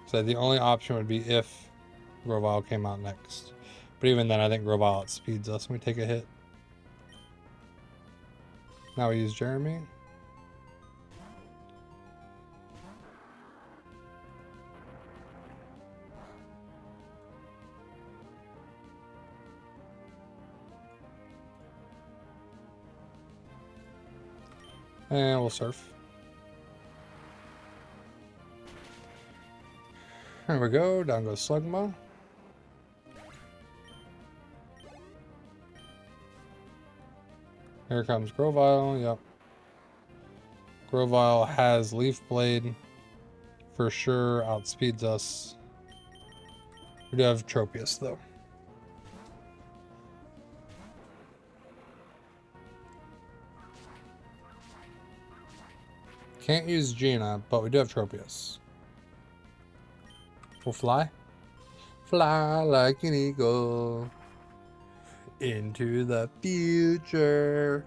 So the only option would be if Grovyle came out next. But even then, I think Grovyle outspeeds us when we take a hit. Now we use Jeremy. And we'll surf. There we go. Down goes Slugma. Here comes Grovyle. Yep. Grovyle has Leaf Blade. For sure outspeeds us. We do have Tropius though. Can't use Gina, but we do have Tropius. We'll fly. Fly like an eagle into the future.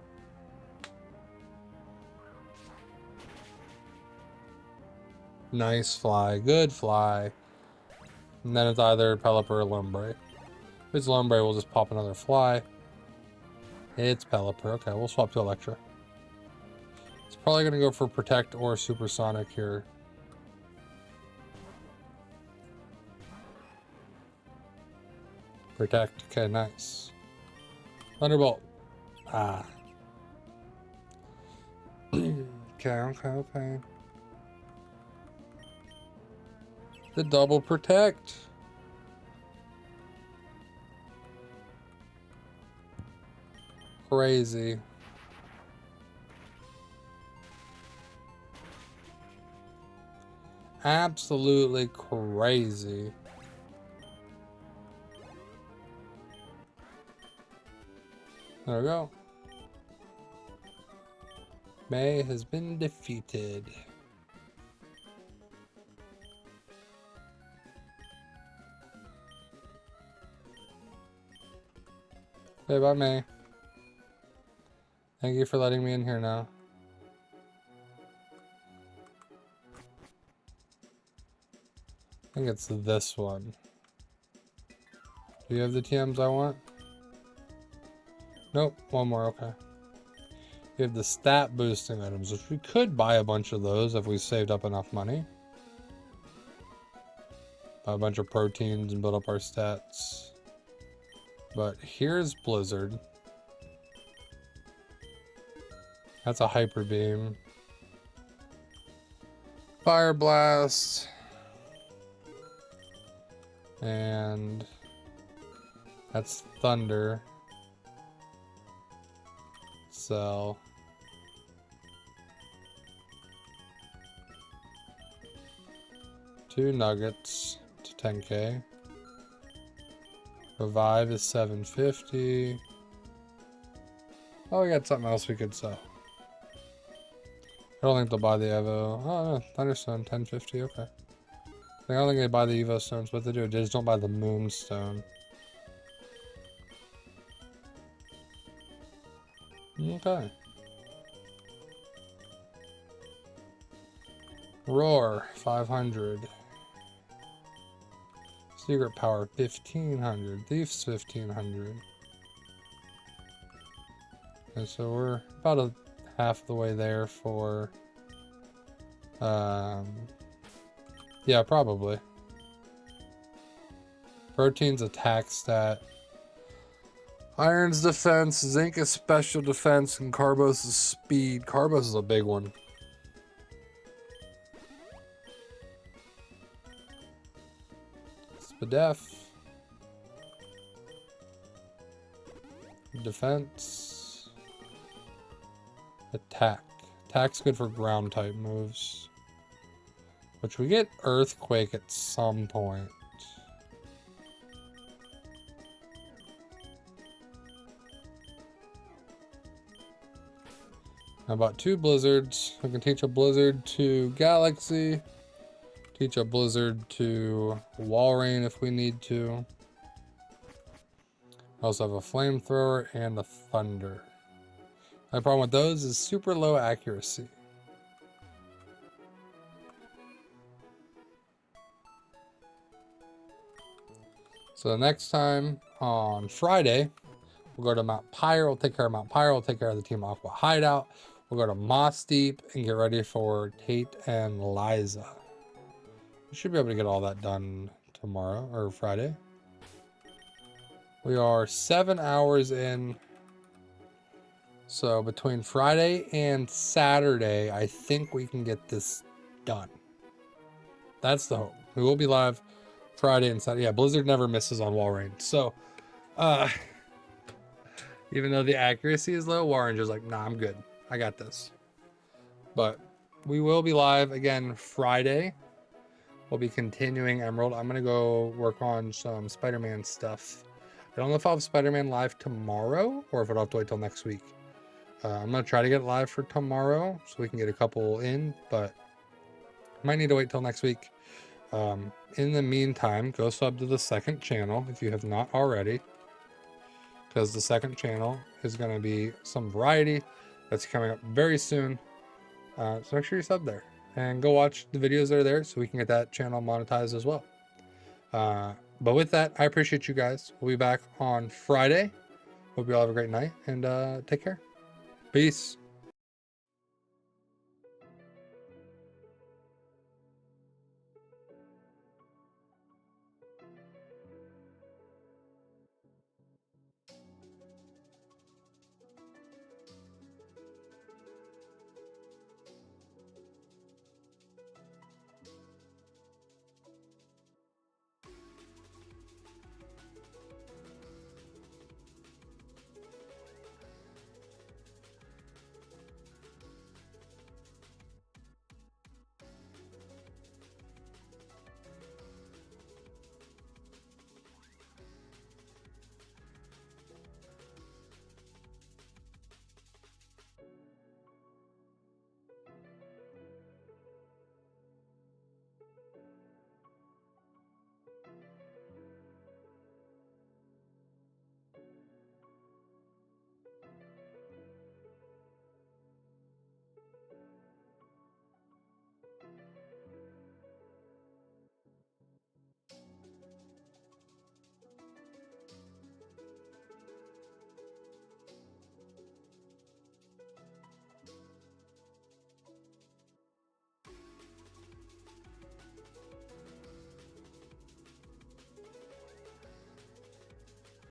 Nice fly. Good fly. And then it's either Pelipper or Lumbre. If it's Lumbre, we'll just pop another fly. It's Pelipper. Okay, we'll swap to Electra. It's probably going to go for Protect or Supersonic here. Protect. Okay, nice. Thunderbolt. Ah. Okay. The double protect. Crazy. Absolutely crazy. There we go. May has been defeated. Okay, bye, May. Thank you for letting me in here now. I think it's this one. Do you have the TMs I want? Nope, one more, okay. You have the stat boosting items, which we could buy a bunch of those if we saved up enough money. Buy a bunch of proteins and build up our stats. But here's Blizzard. That's a Hyper Beam. Fire Blast. And that's Thunder. So two nuggets to 10k. Revive is 750. Oh, we got something else we could sell. I don't think they'll buy the Evo. Oh, no, Thunderstone, 1050, okay. I don't think they buy the Evo stones, but they do. They just don't buy the Moonstone. Okay. Roar, 500. Secret power, 1500. Thief's 1500. And so we're about half the way there for... yeah, probably. Protein's attack stat. Iron's defense, zinc is special defense, and Carbos is speed. Carbos is a big one. Spadef. Defense. Attack. Attack's good for ground type moves. Which we get Earthquake at some point. How about 2 blizzards? We can teach a blizzard to Galaxy. Teach a blizzard to Walrein if we need to. I also have a flamethrower and a thunder. My problem with those is super low accuracy. So next time on Friday, we'll go to Mount Pyre. We'll take care of Mount Pyre. We'll take care of the Team Aqua hideout. We'll go to Moss Deep and get ready for Tate and Liza. We should be able to get all that done tomorrow or Friday. We are 7 hours in. So between Friday and Saturday, I think we can get this done. That's the hope. We will be live Friday and Saturday. Yeah, Blizzard never misses on Walrein. So, even though the accuracy is low, Walrein's like, nah, I'm good. I got this. But we will be live again Friday. We'll be continuing Emerald. I'm going to go work on some Spider-Man stuff. I don't know if I'll have Spider-Man live tomorrow or if I'll have to wait till next week. I'm going to try to get it live for tomorrow so we can get a couple in, but I might need to wait till next week. In the meantime, go sub to the second channel if you have not already, because the second channel is going to be some variety that's coming up very soon. So make sure you sub there and go watch the videos that are there so we can get that channel monetized as well. But with that, I appreciate you guys. We'll be back on Friday. Hope you all have a great night and take care. Peace.